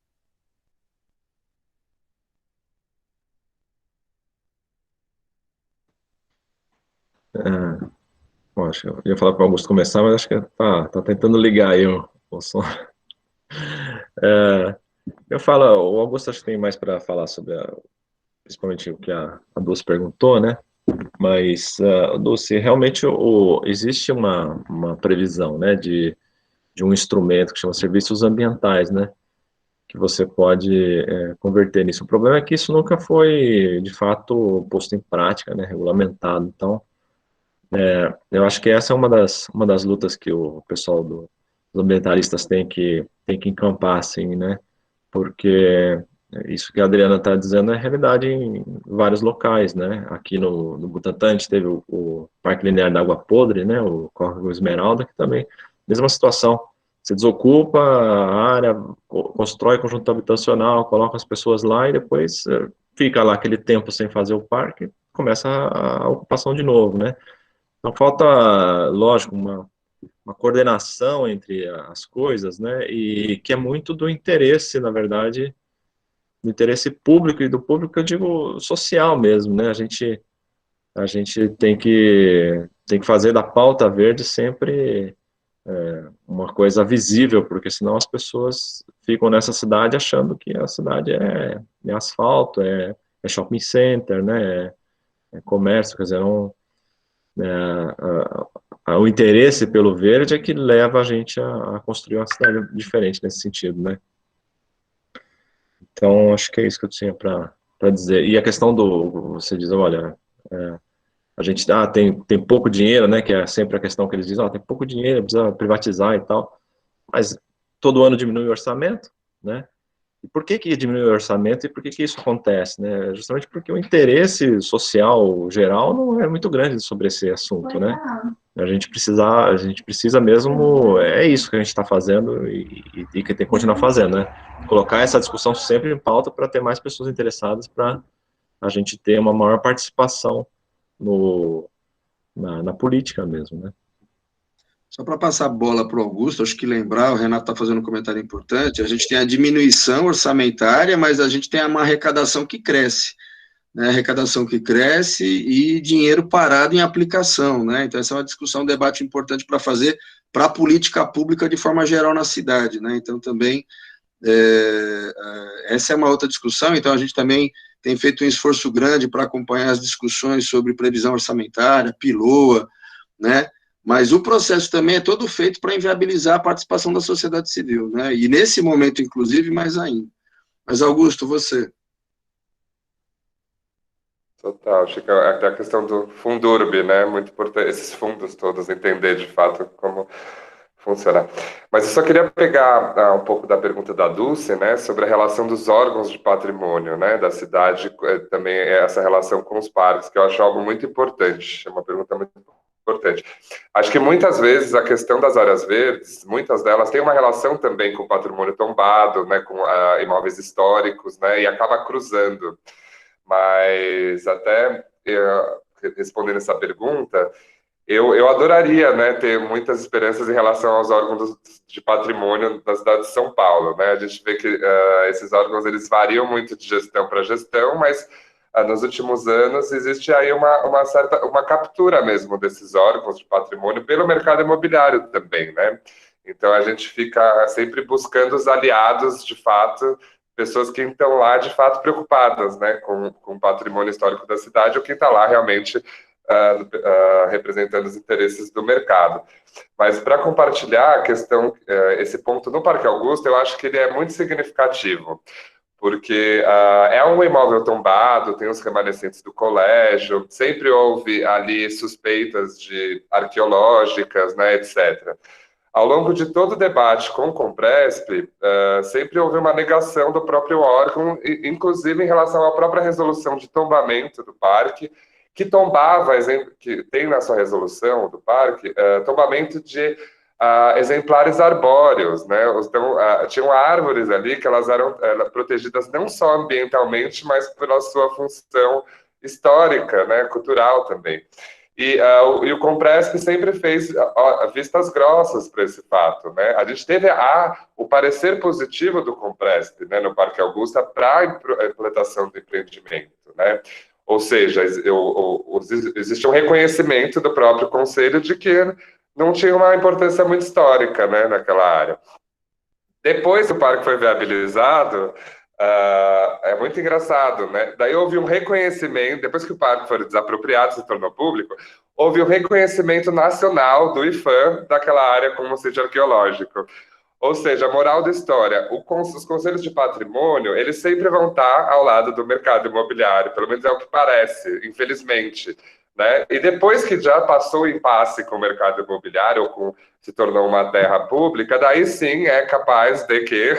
Speaker 2: Bom, acho que eu ia falar para o Augusto começar, mas acho que tá tentando ligar aí o som. Eu falo, o Augusto acho que tem mais para falar sobre, principalmente o que a Dulce perguntou, né? Mas, Dulce, realmente existe uma previsão, né, de um instrumento que chama serviços ambientais, né, que você pode converter nisso. O problema é que isso nunca foi, de fato, posto em prática, né, regulamentado. Então, eu acho que essa é uma das lutas que o pessoal dos ambientalistas tem que encampar, assim, né, porque isso que a Adriana está dizendo é realidade em vários locais, né, aqui no Butantã a gente teve o Parque Linear da Água Podre, né, o Córrego Esmeralda, que também, mesma situação, você desocupa a área, constrói conjunto habitacional, coloca as pessoas lá e depois fica lá aquele tempo sem fazer o parque, começa a ocupação de novo, né. Então falta, lógico, uma coordenação entre as coisas, né, e que é muito do interesse, na verdade, do interesse público, e do público eu digo social mesmo, né, a gente tem que fazer da pauta verde sempre uma coisa visível, porque senão as pessoas ficam nessa cidade achando que a cidade é asfalto, é shopping center, né, é comércio, quer dizer, o interesse pelo verde é que leva a gente a construir uma cidade diferente nesse sentido, né. Então, acho que é isso que eu tinha para dizer. E a questão você diz, olha, a gente tem pouco dinheiro, né, que é sempre a questão que eles dizem, tem pouco dinheiro, precisa privatizar e tal, mas todo ano diminui o orçamento, né, e por que diminui o orçamento e por que isso acontece, né, justamente porque o interesse social geral não é muito grande sobre esse assunto, né, a gente precisa mesmo, é isso que a gente está fazendo e que tem que continuar fazendo, né, colocar essa discussão sempre em pauta para ter mais pessoas interessadas, para a gente ter uma maior participação na política mesmo, né.
Speaker 1: Só para passar a bola para o Augusto, acho que lembrar, o Renato está fazendo um comentário importante, a gente tem a diminuição orçamentária, mas a gente tem uma arrecadação que cresce, né, arrecadação que cresce e dinheiro parado em aplicação, né? Então, essa é uma discussão, um debate importante para fazer para a política pública de forma geral na cidade, né? Então, também, essa é uma outra discussão. Então, a gente também tem feito um esforço grande para acompanhar as discussões sobre previsão orçamentária, PILOA, né? Mas o processo também é todo feito para inviabilizar a participação da sociedade civil, né? E nesse momento, inclusive, mais ainda. Mas, Augusto, você...
Speaker 3: Total, Chico, até a questão do Fundurb, né? Muito importante, esses fundos todos, entender de fato como funcionar. Mas eu só queria pegar um pouco da pergunta da Dulce, né? Sobre a relação dos órgãos de patrimônio, né? Da cidade, também essa relação com os parques, que eu acho algo muito importante, é uma pergunta muito importante. Acho que muitas vezes a questão das áreas verdes, muitas delas têm uma relação também com o patrimônio tombado, né? Com imóveis históricos, né? E acaba cruzando. Mas até respondendo essa pergunta, eu adoraria, né, ter muitas esperanças em relação aos órgãos de patrimônio da cidade de São Paulo, né? A gente vê que esses órgãos eles variam muito de gestão para gestão, mas nos últimos anos existe aí uma captura mesmo desses órgãos de patrimônio pelo mercado imobiliário também, né? Então a gente fica sempre buscando os aliados de fato, pessoas que estão lá, de fato, preocupadas, né, com o patrimônio histórico da cidade, ou quem está lá realmente representando os interesses do mercado. Mas, para compartilhar a questão, esse ponto no Parque Augusta, eu acho que ele é muito significativo, porque é um imóvel tombado, tem os remanescentes do colégio, sempre houve ali suspeitas arqueológicas, né, etc. Ao longo de todo o debate com o Compresp, sempre houve uma negação do próprio órgão, inclusive em relação à própria resolução de tombamento do parque, que tombava, que tem na sua resolução do parque, tombamento de exemplares arbóreos, né? Então, tinham árvores ali que elas eram protegidas não só ambientalmente, mas pela sua função histórica, né? Cultural também. E o Compresp sempre fez vistas grossas para esse fato, né? A gente teve o parecer positivo do Compresp, né, no Parque Augusta para a implantação do empreendimento, né? Ou seja, existe um reconhecimento do próprio conselho de que não tinha uma importância muito histórica, né, naquela área. Depois que o parque foi viabilizado, é muito engraçado, né? Daí houve um reconhecimento, depois que o parque foi desapropriado, se tornou público, houve um reconhecimento nacional do IPHAN daquela área como sítio arqueológico. Ou seja, a moral da história, os conselhos de patrimônio, eles sempre vão estar ao lado do mercado imobiliário, pelo menos é o que parece, infelizmente, né? E depois que já passou o impasse com o mercado imobiliário, ou se tornou uma terra pública, daí sim é capaz de que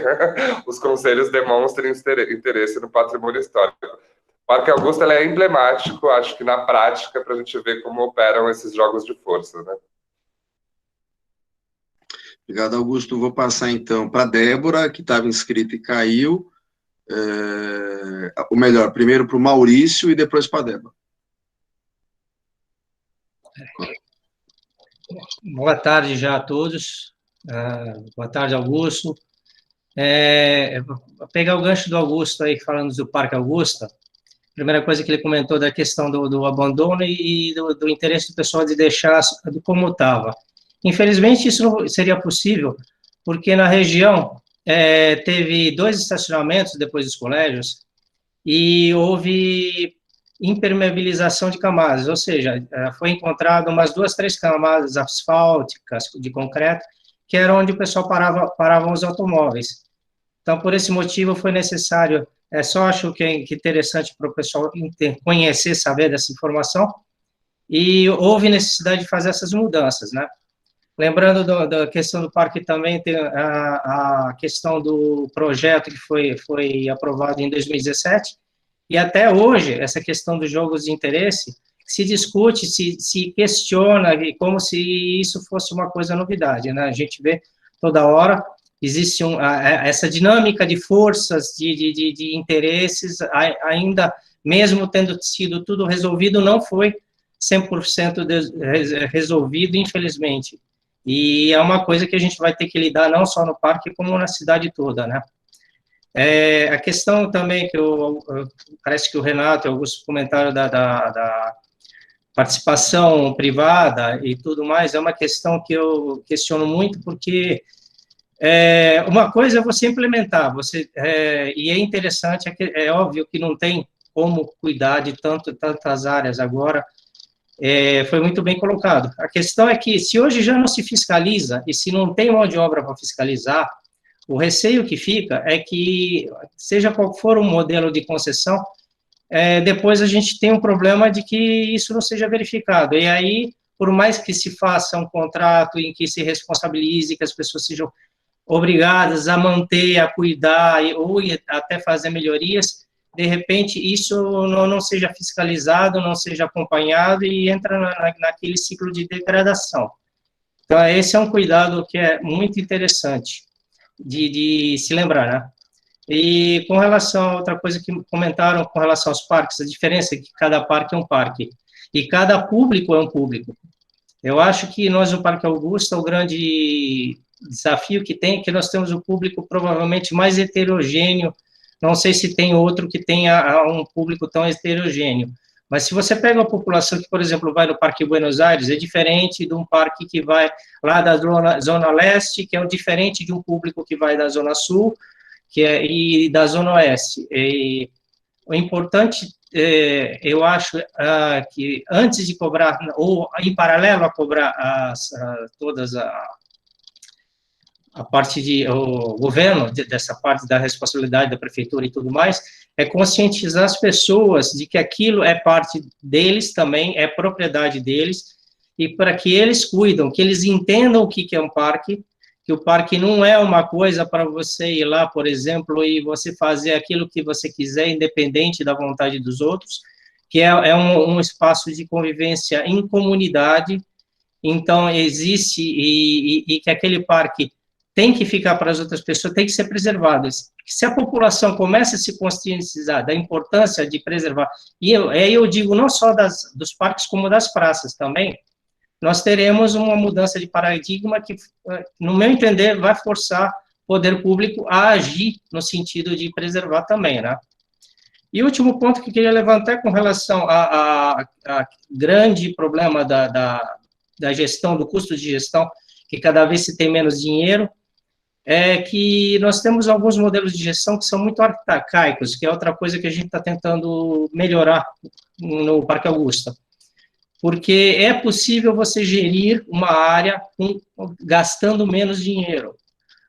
Speaker 3: os conselhos demonstrem interesse no patrimônio histórico. O Parque Augusta é emblemático, acho que na prática, para a gente ver como operam esses jogos de força, né?
Speaker 1: Obrigado, Augusto. Vou passar, então, para a Débora, que estava inscrita e caiu. Ou melhor, primeiro para o Maurício e depois para a Débora.
Speaker 8: Boa tarde já a todos. Boa tarde, Augusto. Vou pegar o gancho do Augusto aí, falando do Parque Augusta. Primeira coisa que ele comentou da questão do abandono e do interesse do pessoal de deixar como estava. Infelizmente, isso não seria possível, porque na região teve 2 estacionamentos depois dos colégios e houve impermeabilização de camadas, ou seja, foi encontrado umas 2, 3 camadas asfálticas de concreto, que era onde o pessoal paravam os automóveis. Então, por esse motivo, foi necessário, só acho que é interessante para o pessoal conhecer, saber dessa informação, e houve necessidade de fazer essas mudanças, né? Lembrando da questão do parque também, tem a questão do projeto que foi aprovado em 2017, e até hoje, essa questão dos jogos de interesse, se discute, se questiona, como se isso fosse uma coisa novidade, né? A gente vê toda hora, existe essa dinâmica de forças, de interesses, ainda, mesmo tendo sido tudo resolvido, não foi 100% resolvido, infelizmente. E é uma coisa que a gente vai ter que lidar não só no parque, como na cidade toda, né? A questão também parece que o Renato e o Augusto comentaram da participação privada e tudo mais, é uma questão que eu questiono muito, porque uma coisa é você implementar, e é interessante, é óbvio que não tem como cuidar de tantas áreas agora, foi muito bem colocado. A questão é que, se hoje já não se fiscaliza, e se não tem mão de obra para fiscalizar, o receio que fica é que, seja qual for o modelo de concessão, depois a gente tem um problema de que isso não seja verificado. E aí, por mais que se faça um contrato em que se responsabilize, que as pessoas sejam obrigadas a manter, a cuidar, ou até fazer melhorias, de repente isso não seja fiscalizado, não seja acompanhado e entra naquele ciclo de degradação. Então, esse é um cuidado que é muito interessante de se lembrar, né? E com relação a outra coisa que comentaram com relação aos parques, a diferença é que cada parque é um parque, e cada público é um público. Eu acho que nós, no Parque Augusta, o grande desafio que tem é que nós temos o público provavelmente mais heterogêneo, não sei se tem outro que tenha um público tão heterogêneo, mas se você pega a população que, por exemplo, vai no Parque Buenos Aires, é diferente de um parque que vai lá da Zona Leste, que é diferente de um público que vai da Zona Sul, e da Zona Oeste. E o importante, eu acho, que antes de cobrar, ou em paralelo a cobrar todas a parte o governo, dessa parte da responsabilidade da prefeitura e tudo mais, é conscientizar as pessoas de que aquilo é parte deles também, é propriedade deles, e para que eles cuidam, que eles entendam o que é um parque, que o parque não é uma coisa para você ir lá, por exemplo, e você fazer aquilo que você quiser, independente da vontade dos outros, que é um espaço de convivência em comunidade. Então, existe, e que aquele parque tem que ficar para as outras pessoas, tem que ser preservado. Se a população começa a se conscientizar da importância de preservar, e eu digo não só dos parques, como das praças também, nós teremos uma mudança de paradigma que, no meu entender, vai forçar o poder público a agir no sentido de preservar também, né? E o último ponto que eu queria levantar com relação a grande problema da gestão, do custo de gestão, que cada vez se tem menos dinheiro, é que nós temos alguns modelos de gestão que são muito arcaicos, que é outra coisa que a gente está tentando melhorar no Parque Augusta. Porque é possível você gerir uma área gastando menos dinheiro.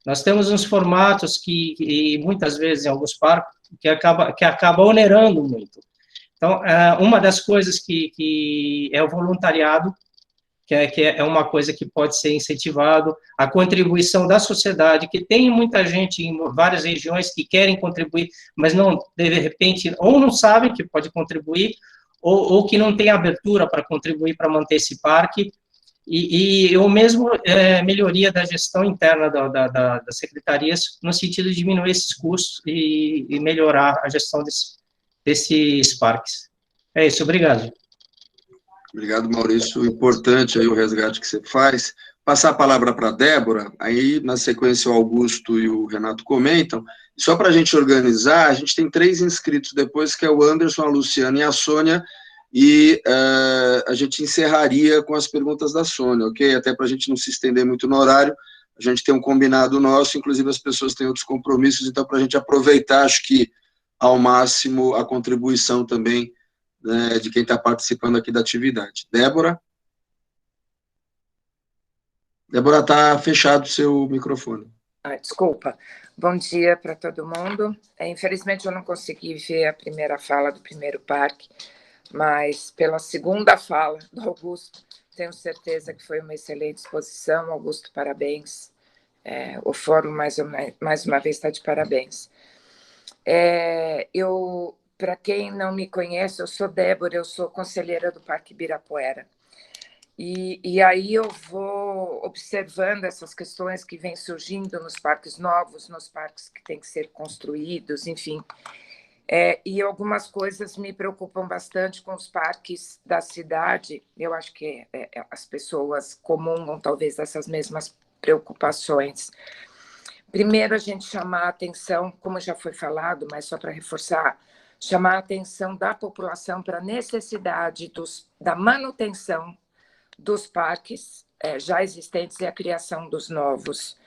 Speaker 8: Nós temos uns formatos que muitas vezes, em alguns parques, que acaba onerando muito. Então, uma das coisas que é o voluntariado, que é uma coisa que pode ser incentivado, a contribuição da sociedade, que tem muita gente em várias regiões que querem contribuir, mas não, de repente, ou não sabem que pode contribuir, ou que não tem abertura para contribuir para manter esse parque, ou mesmo melhoria da gestão interna das secretarias, no sentido de diminuir esses custos e melhorar a gestão desses parques. É isso, obrigado.
Speaker 1: Obrigado, Maurício. Importante aí o resgate que você faz. Passar a palavra para a Débora, aí na sequência o Augusto e o Renato comentam. Só para a gente organizar, a gente tem 3 inscritos depois, que é o Anderson, a Luciana e a Sônia, e a gente encerraria com as perguntas da Sônia, ok? Até para a gente não se estender muito no horário, a gente tem um combinado nosso, inclusive as pessoas têm outros compromissos, então para a gente aproveitar, acho que ao máximo, a contribuição também, né, de quem está participando aqui da atividade. Débora? Débora, está fechado o seu microfone.
Speaker 9: Desculpa. Bom dia para todo mundo. Infelizmente, eu não consegui ver a primeira fala do primeiro parque, mas pela segunda fala do Augusto, tenho certeza que foi uma excelente exposição. Augusto, parabéns. O fórum, mais uma vez, está de parabéns. Para quem não me conhece, eu sou Débora, eu sou conselheira do Parque Ibirapuera. E aí eu vou observando essas questões que vêm surgindo nos parques novos, nos parques que têm que ser construídos, enfim. E algumas coisas me preocupam bastante com os parques da cidade. Eu acho que as pessoas comungam, talvez, dessas mesmas preocupações. Primeiro, a gente chamar a atenção, como já foi falado, mas só para reforçar, chamar a atenção da população para a necessidade da manutenção dos parques já existentes e a criação dos novos.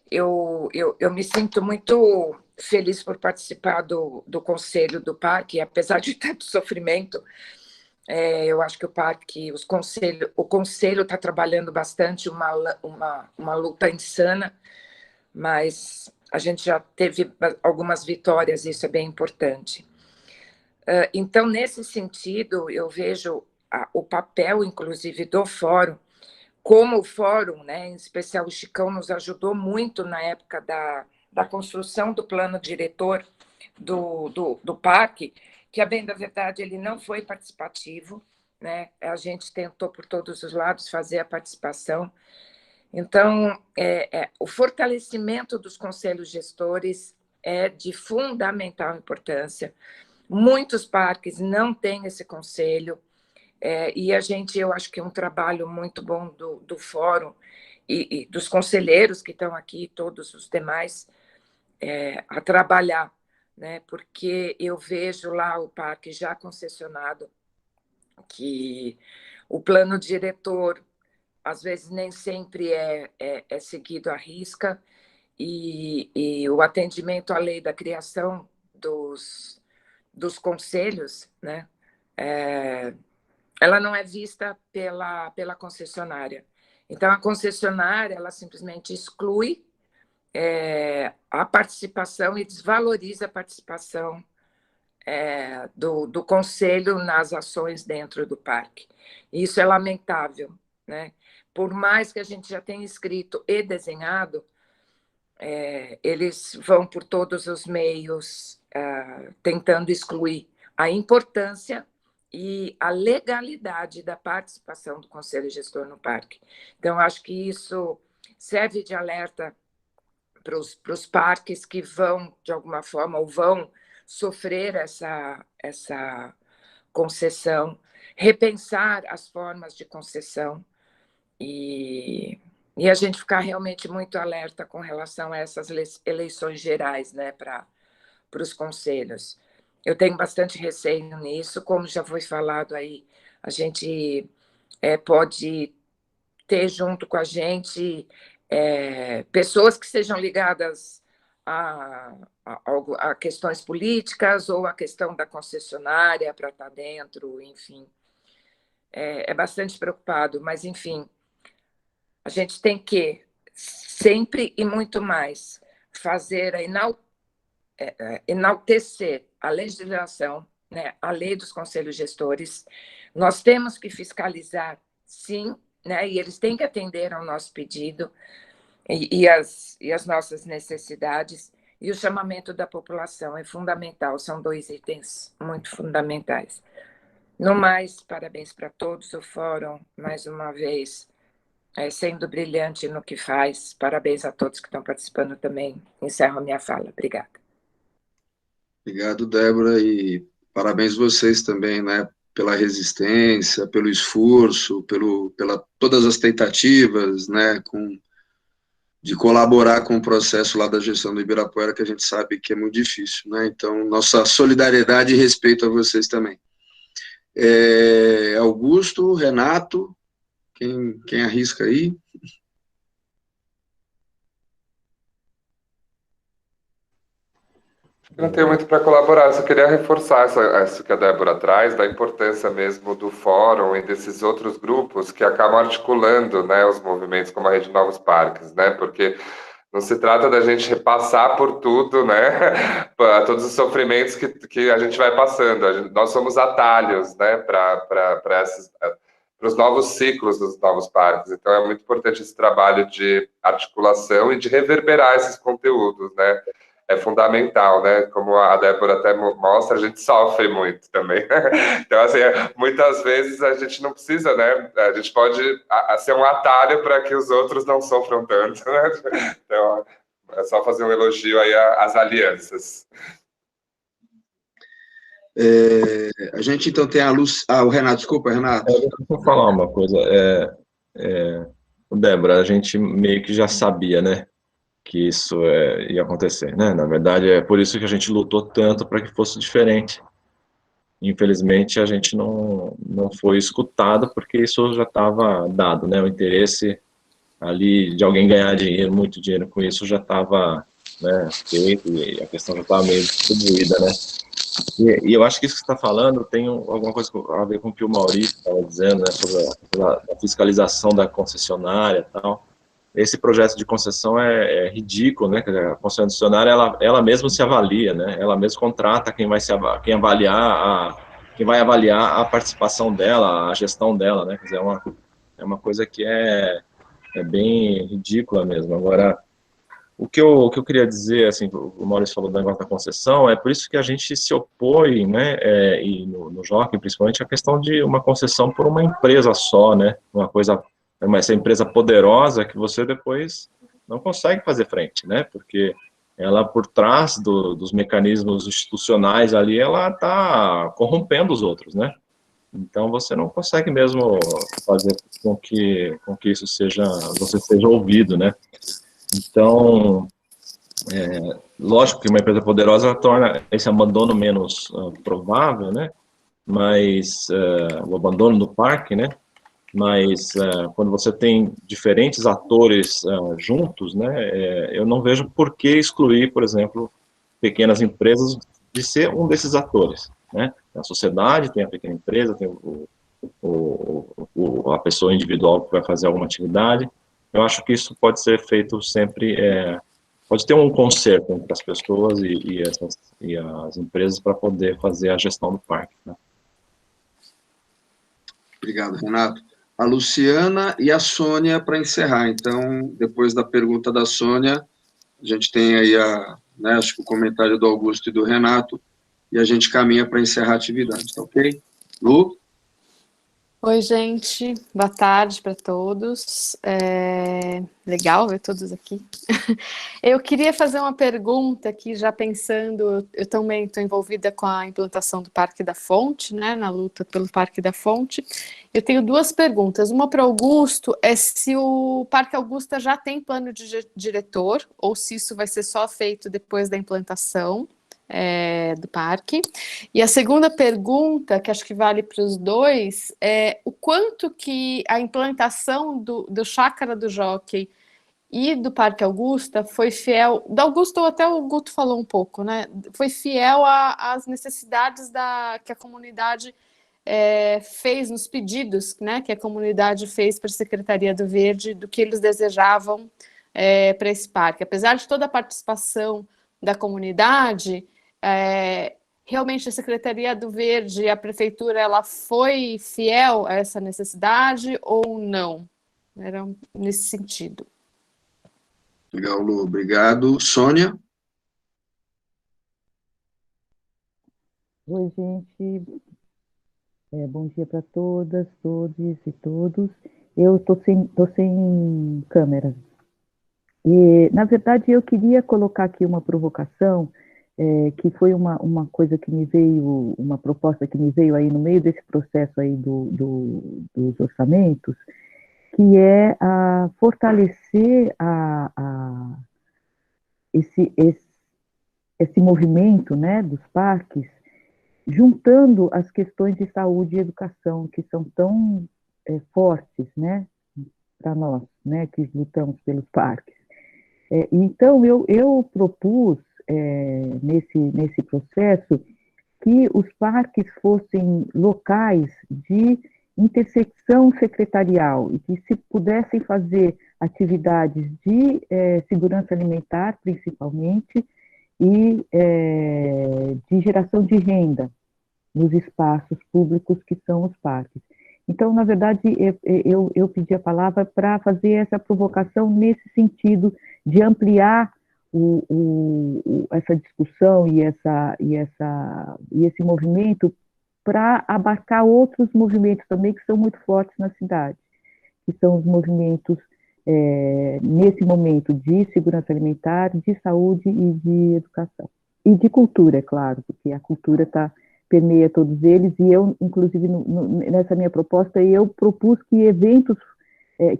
Speaker 9: Eu me sinto muito feliz por participar do Conselho do Parque, apesar de tanto sofrimento. Eu acho que o Conselho está trabalhando bastante, uma luta insana, mas a gente já teve algumas vitórias, isso é bem importante. Então, nesse sentido, eu vejo o papel, inclusive, do Fórum, como o Fórum, né, em especial o Chicão, nos ajudou muito na época da construção do plano diretor do parque, que, a bem da verdade, ele não foi participativo, né? A gente tentou, por todos os lados, fazer a participação. Então, o fortalecimento dos conselhos gestores é de fundamental importância. Muitos parques não têm esse conselho, e eu acho que é um trabalho muito bom do Fórum e dos conselheiros que estão aqui, todos os demais, a trabalhar, né? Porque eu vejo lá o parque já concessionado, que o plano diretor, às vezes, nem sempre é seguido à risca, e o atendimento à lei da criação dos conselhos, né? Ela não é vista pela concessionária. Então, a concessionária, ela simplesmente exclui a participação e desvaloriza a participação do conselho nas ações dentro do parque. Isso é lamentável, né? Por mais que a gente já tenha escrito e desenhado, eles vão por todos os meios tentando excluir a importância e a legalidade da participação do Conselho Gestor no parque. Então, acho que isso serve de alerta para os parques que vão, de alguma forma, ou vão sofrer essa concessão, repensar as formas de concessão e a gente ficar realmente muito alerta com relação a essas eleições gerais, né, para os conselhos. Eu tenho bastante receio nisso, como já foi falado aí, a gente pode ter junto com a gente pessoas que sejam ligadas a questões políticas ou a questão da concessionária para estar dentro, enfim. É bastante preocupado, mas, enfim, a gente tem que, sempre e muito mais, fazer enaltecer a legislação, né, a lei dos conselhos gestores. Nós temos que fiscalizar, sim, né, e eles têm que atender ao nosso pedido e as nossas necessidades, e o chamamento da população é fundamental, são 2 itens muito fundamentais. No mais, parabéns para todos, o Fórum, mais uma vez, sendo brilhante no que faz. Parabéns a todos que estão participando também. Encerro a minha fala. Obrigada.
Speaker 1: Obrigado, Débora, e parabéns vocês também, né, pela resistência, pelo esforço, pela todas as tentativas, né, de colaborar com o processo lá da gestão do Ibirapuera, que a gente sabe que é muito difícil, né? Então, nossa solidariedade e respeito a vocês também. Augusto, Renato, quem arrisca aí?
Speaker 3: Eu não tenho muito para colaborar, eu só queria reforçar isso que a Débora traz, da importância mesmo do fórum e desses outros grupos que acabam articulando, né, os movimentos como a Rede Novos Parques, né, porque não se trata da gente repassar por tudo, né, todos os sofrimentos que a gente vai passando, nós somos atalhos, né, para os novos ciclos dos novos parques, então é muito importante esse trabalho de articulação e de reverberar esses conteúdos, né, é fundamental, né? Como a Débora até mostra, a gente sofre muito também. Então, assim, muitas vezes a gente não precisa, né? A gente pode ser um atalho para que os outros não sofram tanto, né? Então, é só fazer um elogio aí às alianças.
Speaker 1: A gente, então, tem a Luz... o Renato, desculpa, Renato.
Speaker 2: Deixa eu falar uma coisa. Débora, a gente meio que já sabia, né, que isso ia acontecer, né? Na verdade, é por isso que a gente lutou tanto para que fosse diferente. Infelizmente, a gente não foi escutado, porque isso já estava dado, né? O interesse ali de alguém ganhar dinheiro, muito dinheiro com isso, já estava, né, feito, e a questão já estava meio distribuída, né? E eu acho que isso que você está falando tem alguma coisa a ver com o que o Maurício estava dizendo, né, sobre a fiscalização da concessionária e tal. Esse projeto de concessão é ridículo, né? A concessionária, ela mesma se avalia, né? Ela mesma contrata quem vai avaliar a participação dela, a gestão dela, né? Quer dizer, é uma coisa que é bem ridícula mesmo. Agora, o que eu queria dizer, assim, o Maurício falou do negócio da concessão, é por isso que a gente se opõe, né, e no Jockey, principalmente, a questão de uma concessão por uma empresa só, né, essa empresa poderosa que você depois não consegue fazer frente, né, porque ela, por trás dos mecanismos institucionais ali, ela está corrompendo os outros, né, então você não consegue mesmo fazer com que você seja ouvido, né. Então, lógico que uma empresa poderosa torna esse abandono menos provável, né? Mas o abandono do parque, né? Mas quando você tem diferentes atores juntos, né? Eu não vejo por que excluir, por exemplo, pequenas empresas de ser um desses atores, né? A sociedade tem a pequena empresa, tem a pessoa individual que vai fazer alguma atividade. Eu acho que isso pode ser feito sempre, pode ter um conserto entre as pessoas e as empresas para poder fazer a gestão do parque, né?
Speaker 1: Obrigado, Renato. A Luciana e a Sônia para encerrar. Então, depois da pergunta da Sônia, a gente tem aí acho que o comentário do Augusto e do Renato, e a gente caminha para encerrar a atividade, tá ok? Lu?
Speaker 10: Oi, gente. Boa tarde para todos. Legal ver todos aqui. Eu queria fazer uma pergunta aqui, já pensando, eu também estou envolvida com a implantação do Parque da Fonte, né, na luta pelo Parque da Fonte. Eu tenho duas perguntas. Uma para o Augusto é se o Parque Augusta já tem plano de diretor, ou se isso vai ser só feito depois da implantação do parque. E a segunda pergunta, que acho que vale para os dois, é o quanto que a implantação do Chácara do Jockey e do Parque Augusta foi fiel, do Augusto até o Guto falou um pouco, né? Foi fiel às necessidades que a comunidade fez nos pedidos, né? Que a comunidade fez para a Secretaria do Verde, do que eles desejavam para esse parque. Apesar de toda a participação da comunidade, realmente a Secretaria do Verde e a Prefeitura, ela foi fiel a essa necessidade ou não? Era nesse sentido.
Speaker 1: Legal, Lu, obrigado. Sônia?
Speaker 11: Oi, gente. Bom dia para todas, todos e todos. Eu tô sem câmera. E, na verdade, eu queria colocar aqui uma provocação, que foi uma coisa que me veio, uma proposta que me veio aí no meio desse processo aí dos orçamentos, que é fortalecer esse movimento, né, dos parques, juntando as questões de saúde e educação, que são tão fortes, né, para nós, né, que lutamos pelos parques. Então, eu propus, nesse processo, que os parques fossem locais de intersecção secretarial e que se pudessem fazer atividades de segurança alimentar, principalmente, e de geração de renda nos espaços públicos que são os parques. Então, na verdade, eu pedi a palavra para fazer essa provocação nesse sentido de ampliar essa discussão e esse movimento para abarcar outros movimentos também que são muito fortes na cidade, que são os movimentos, nesse momento, de segurança alimentar, de saúde e de educação. E de cultura, é claro, porque a cultura permeia todos eles, e eu, inclusive, nessa minha proposta, eu propus que eventos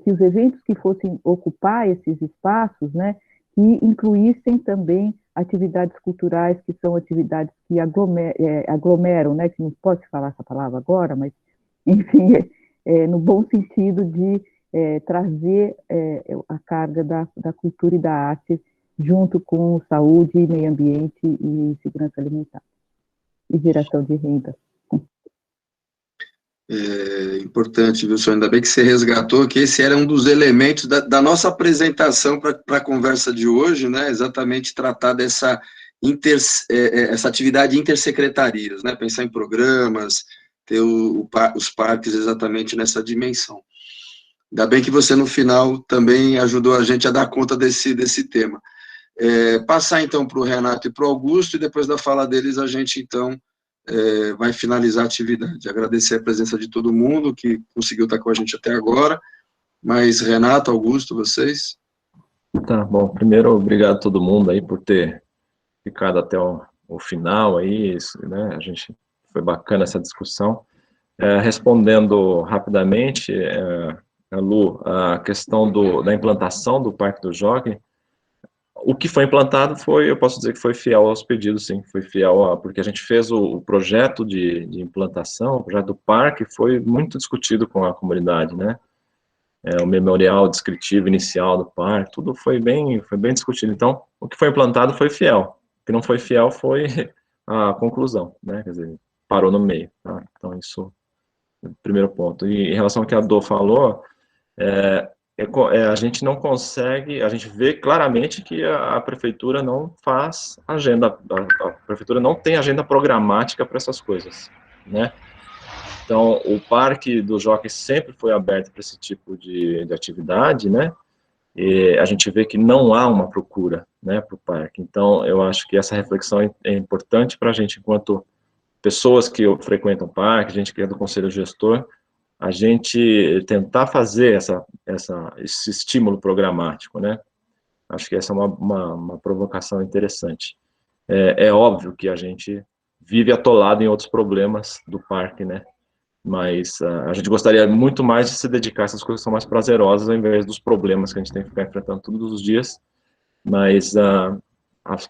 Speaker 11: que os eventos que fossem ocupar esses espaços, né, que incluíssem também atividades culturais, que são atividades que aglomeram, né, que não pode falar essa palavra agora, mas, enfim, no bom sentido de trazer a carga da cultura e da arte junto com saúde, meio ambiente e segurança alimentar e geração de renda.
Speaker 1: É importante, viu, senhor? Ainda bem que você resgatou que esse era um dos elementos da nossa apresentação para a conversa de hoje, né? Exatamente tratar dessa essa atividade intersecretarias, né? Pensar em programas, ter os parques exatamente nessa dimensão. Ainda bem que você, no final, também ajudou a gente a dar conta desse tema. Passar, então, para o Renato e para o Augusto, e depois da fala deles, a gente, então, vai finalizar a atividade. Agradecer a presença de todo mundo que conseguiu estar com a gente até agora, mas Renato, Augusto, vocês?
Speaker 2: Tá bom, primeiro, obrigado a todo mundo aí por ter ficado até o final aí, né, foi bacana essa discussão. Respondendo rapidamente, Lu, a questão da implantação do Parque do Jockey, o que foi implantado eu posso dizer que foi fiel aos pedidos, sim, foi fiel porque a gente fez o projeto de implantação, o projeto do parque foi muito discutido com a comunidade, né, o memorial descritivo inicial do parque, tudo foi bem discutido, então, o que foi implantado foi fiel, o que não foi fiel foi a conclusão, né, quer dizer, parou no meio, tá? Então isso é o primeiro ponto. E em relação ao que a Dô falou, a gente não consegue, a gente vê claramente que a prefeitura não faz agenda, a prefeitura não tem agenda programática para essas coisas, né? Então, o Parque do Jockey sempre foi aberto para esse tipo de atividade, né? E a gente vê que não há uma procura, né, para o parque. Então, eu acho que essa reflexão é importante para a gente, enquanto pessoas que frequentam o parque, gente que é do conselho gestor, a gente tentar fazer esse estímulo programático, né? Acho que essa é uma provocação interessante. É óbvio que a gente vive atolado em outros problemas do parque, né? Mas a gente gostaria muito mais de se dedicar a essas coisas que são mais prazerosas, ao invés dos problemas que a gente tem que ficar enfrentando todos os dias, mas a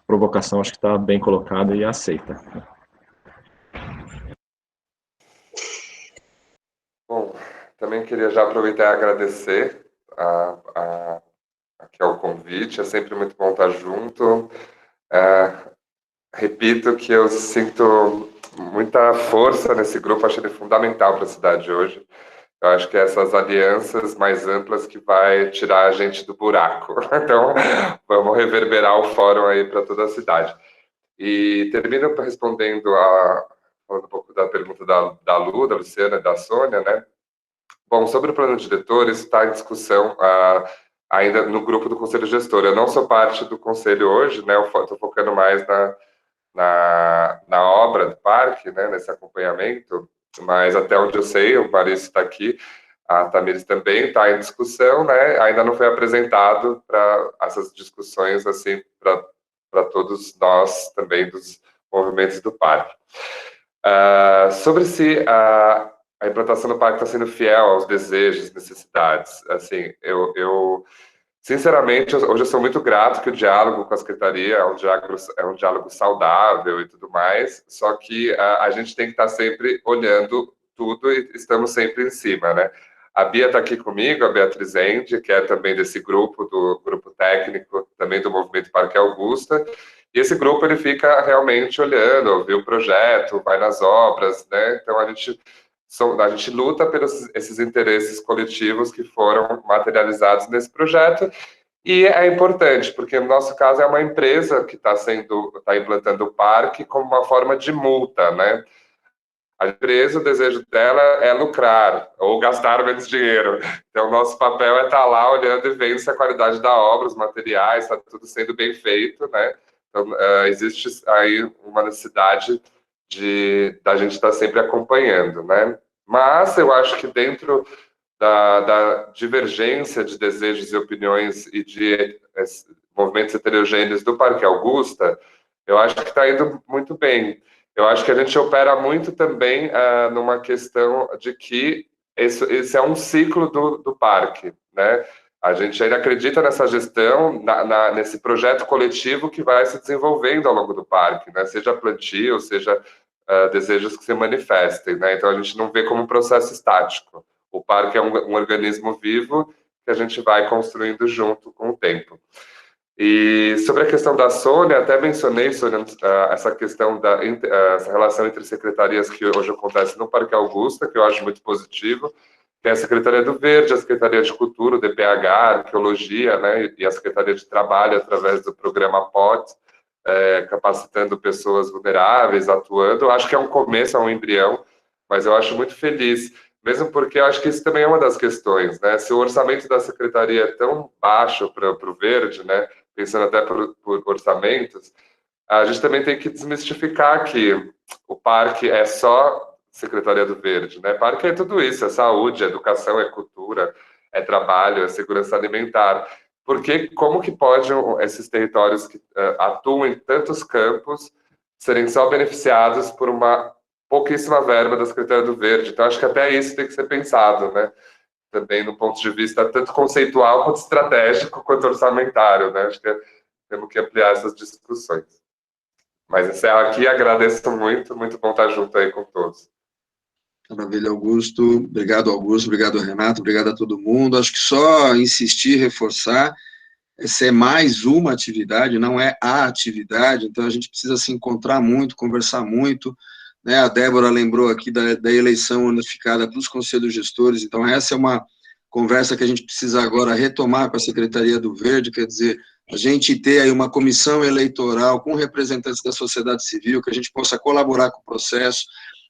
Speaker 2: provocação acho que está bem colocada e aceita.
Speaker 3: Bom, também queria já aproveitar e agradecer aqui ao convite, é sempre muito bom estar junto. Repito que eu sinto muita força nesse grupo, acho ele fundamental para a cidade hoje. Eu acho que é essas alianças mais amplas que vai tirar a gente do buraco. Então, vamos reverberar o fórum aí para toda a cidade. E termino respondendo falando um pouco da pergunta da Lu, da Luciana e da Sônia, né? Bom, sobre o plano diretor, isso está em discussão ainda no grupo do Conselho Gestor. Eu não sou parte do Conselho hoje, né? Eu estou focando mais na obra do parque, né? Nesse acompanhamento, mas até onde eu sei, o Maurício está aqui, a Tamires também está em discussão, né? Ainda não foi apresentado para essas discussões, assim, para todos nós também dos movimentos do parque. Sobre se a implantação do parque está sendo fiel aos desejos, necessidades, assim, eu sinceramente, hoje eu sou muito grato que o diálogo com a Secretaria é um diálogo saudável e tudo mais, só que a gente tem que estar sempre olhando tudo e estamos sempre em cima, né? A Bia está aqui comigo, a Beatriz Ende, que é também desse grupo, do grupo técnico, também do Movimento Parque Augusta, e esse grupo ele fica realmente olhando, vê o projeto, vai nas obras, né? Então a gente luta pelos esses interesses coletivos que foram materializados nesse projeto, e é importante, porque no nosso caso é uma empresa que está implantando o parque como uma forma de multa, né? A empresa, o desejo dela é lucrar ou gastar menos dinheiro. Então, o nosso papel é estar lá olhando e vendo se a qualidade da obra, os materiais, está tudo sendo bem feito, né? Então, existe aí uma necessidade da gente estar sempre acompanhando, né? Mas eu acho que dentro da divergência de desejos e opiniões e de movimentos heterogêneos do Parque Augusta, eu acho que está indo muito bem. Eu acho que a gente opera muito também numa questão de que esse é um ciclo do parque, né? A gente ainda acredita nessa gestão, nesse projeto coletivo que vai se desenvolvendo ao longo do parque, né? Seja plantio, seja desejos que se manifestem, né? Então a gente não vê como um processo estático. O parque é um organismo vivo que a gente vai construindo junto com o tempo. E sobre a questão da Sônia, até mencionei, Sônia, essa questão essa relação entre secretarias que hoje acontece no Parque Augusta, que eu acho muito positivo. Tem a Secretaria do Verde, a Secretaria de Cultura, o DPH, Arqueologia, né, e a Secretaria de Trabalho, através do programa POT, capacitando pessoas vulneráveis, atuando. Eu acho que é um começo, é um embrião, mas eu acho muito feliz, mesmo porque eu acho que isso também é uma das questões, né? Se o orçamento da Secretaria é tão baixo para o Verde, né, pensando até por orçamentos, a gente também tem que desmistificar que o parque é só Secretaria do Verde, né? Parque é tudo isso, é saúde, é educação, é cultura, é trabalho, é segurança alimentar. Porque como que podem esses territórios que atuam em tantos campos serem só beneficiados por uma pouquíssima verba da Secretaria do Verde? Então, acho que até isso tem que ser pensado, né? Também no ponto de vista tanto conceitual quanto estratégico, quanto orçamentário, né? Acho que temos que ampliar essas discussões. Mas encerro aqui, agradeço muito, muito bom estar junto aí com todos.
Speaker 1: Maravilha, Augusto. Obrigado, Augusto. Obrigado, Renato. Obrigado a todo mundo. Acho que só insistir, reforçar, essa é mais uma atividade, não é a atividade, então a gente precisa se encontrar muito, conversar muito, né? A Débora lembrou aqui da eleição unificada para os conselhos gestores, então essa é uma conversa que a gente precisa agora retomar com a Secretaria do Verde, quer dizer, a gente ter aí uma comissão eleitoral com representantes da sociedade civil, que a gente possa colaborar com o processo,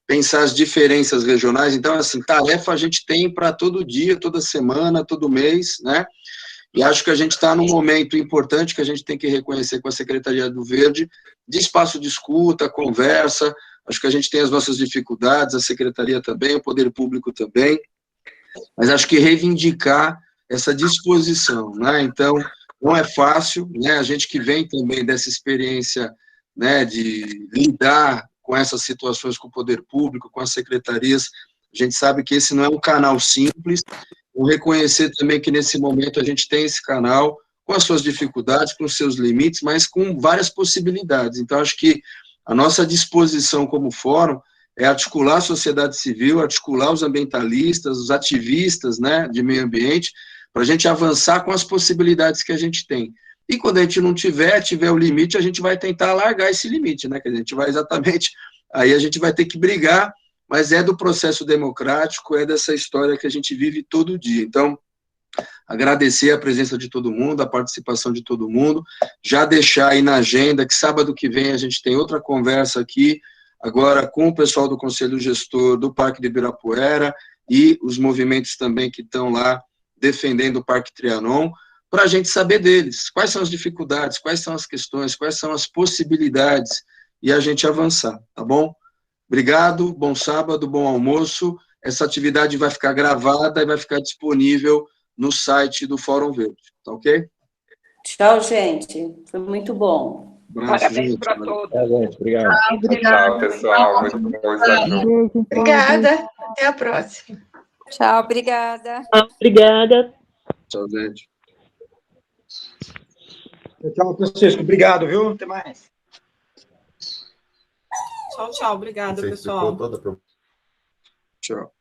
Speaker 1: pensar as diferenças regionais. Então, assim, tarefa a gente tem para todo dia, toda semana, todo mês, né? E acho que a gente está num momento importante que a gente tem que reconhecer com a Secretaria do Verde, de espaço de escuta, conversa. Acho que a gente tem as nossas dificuldades, a Secretaria também, o Poder Público também, mas acho que reivindicar essa disposição, né? Então, não é fácil, né? A gente que vem também dessa experiência, né, de lidar com essas situações com o Poder Público, com as secretarias, a gente sabe que esse não é um canal simples. Vou reconhecer também que nesse momento a gente tem esse canal com as suas dificuldades, com os seus limites, mas com várias possibilidades. Então, acho que a nossa disposição como fórum é articular a sociedade civil, articular os ambientalistas, os ativistas, né, de meio ambiente, para a gente avançar com as possibilidades que a gente tem. E quando a gente não tiver o limite, a gente vai tentar largar esse limite, né, que a gente vai exatamente, aí a gente vai ter que brigar, mas é do processo democrático, é dessa história que a gente vive todo dia. Então, agradecer a presença de todo mundo, a participação de todo mundo, já deixar aí na agenda que sábado que vem a gente tem outra conversa aqui, agora com o pessoal do Conselho Gestor do Parque de Ibirapuera e os movimentos também que estão lá defendendo o Parque Trianon, para a gente saber deles, quais são as dificuldades, quais são as questões, quais são as possibilidades, e a gente avançar, tá bom? Obrigado, bom sábado, bom almoço. Essa atividade vai ficar gravada e vai ficar disponível no site do Fórum Verde, tá ok?
Speaker 4: Tchau, gente. Foi muito bom.
Speaker 9: Parabéns para todos.
Speaker 2: Obrigado.
Speaker 3: Tchau, pessoal. Muito bom estar junto.
Speaker 9: Obrigada. Até a próxima.
Speaker 12: Tchau, obrigada.
Speaker 13: Obrigada.
Speaker 1: Tchau, gente.
Speaker 14: Tchau, Francisco. Obrigado, viu? Até mais.
Speaker 7: Tchau, tchau. Obrigada, pessoal.
Speaker 1: Tchau.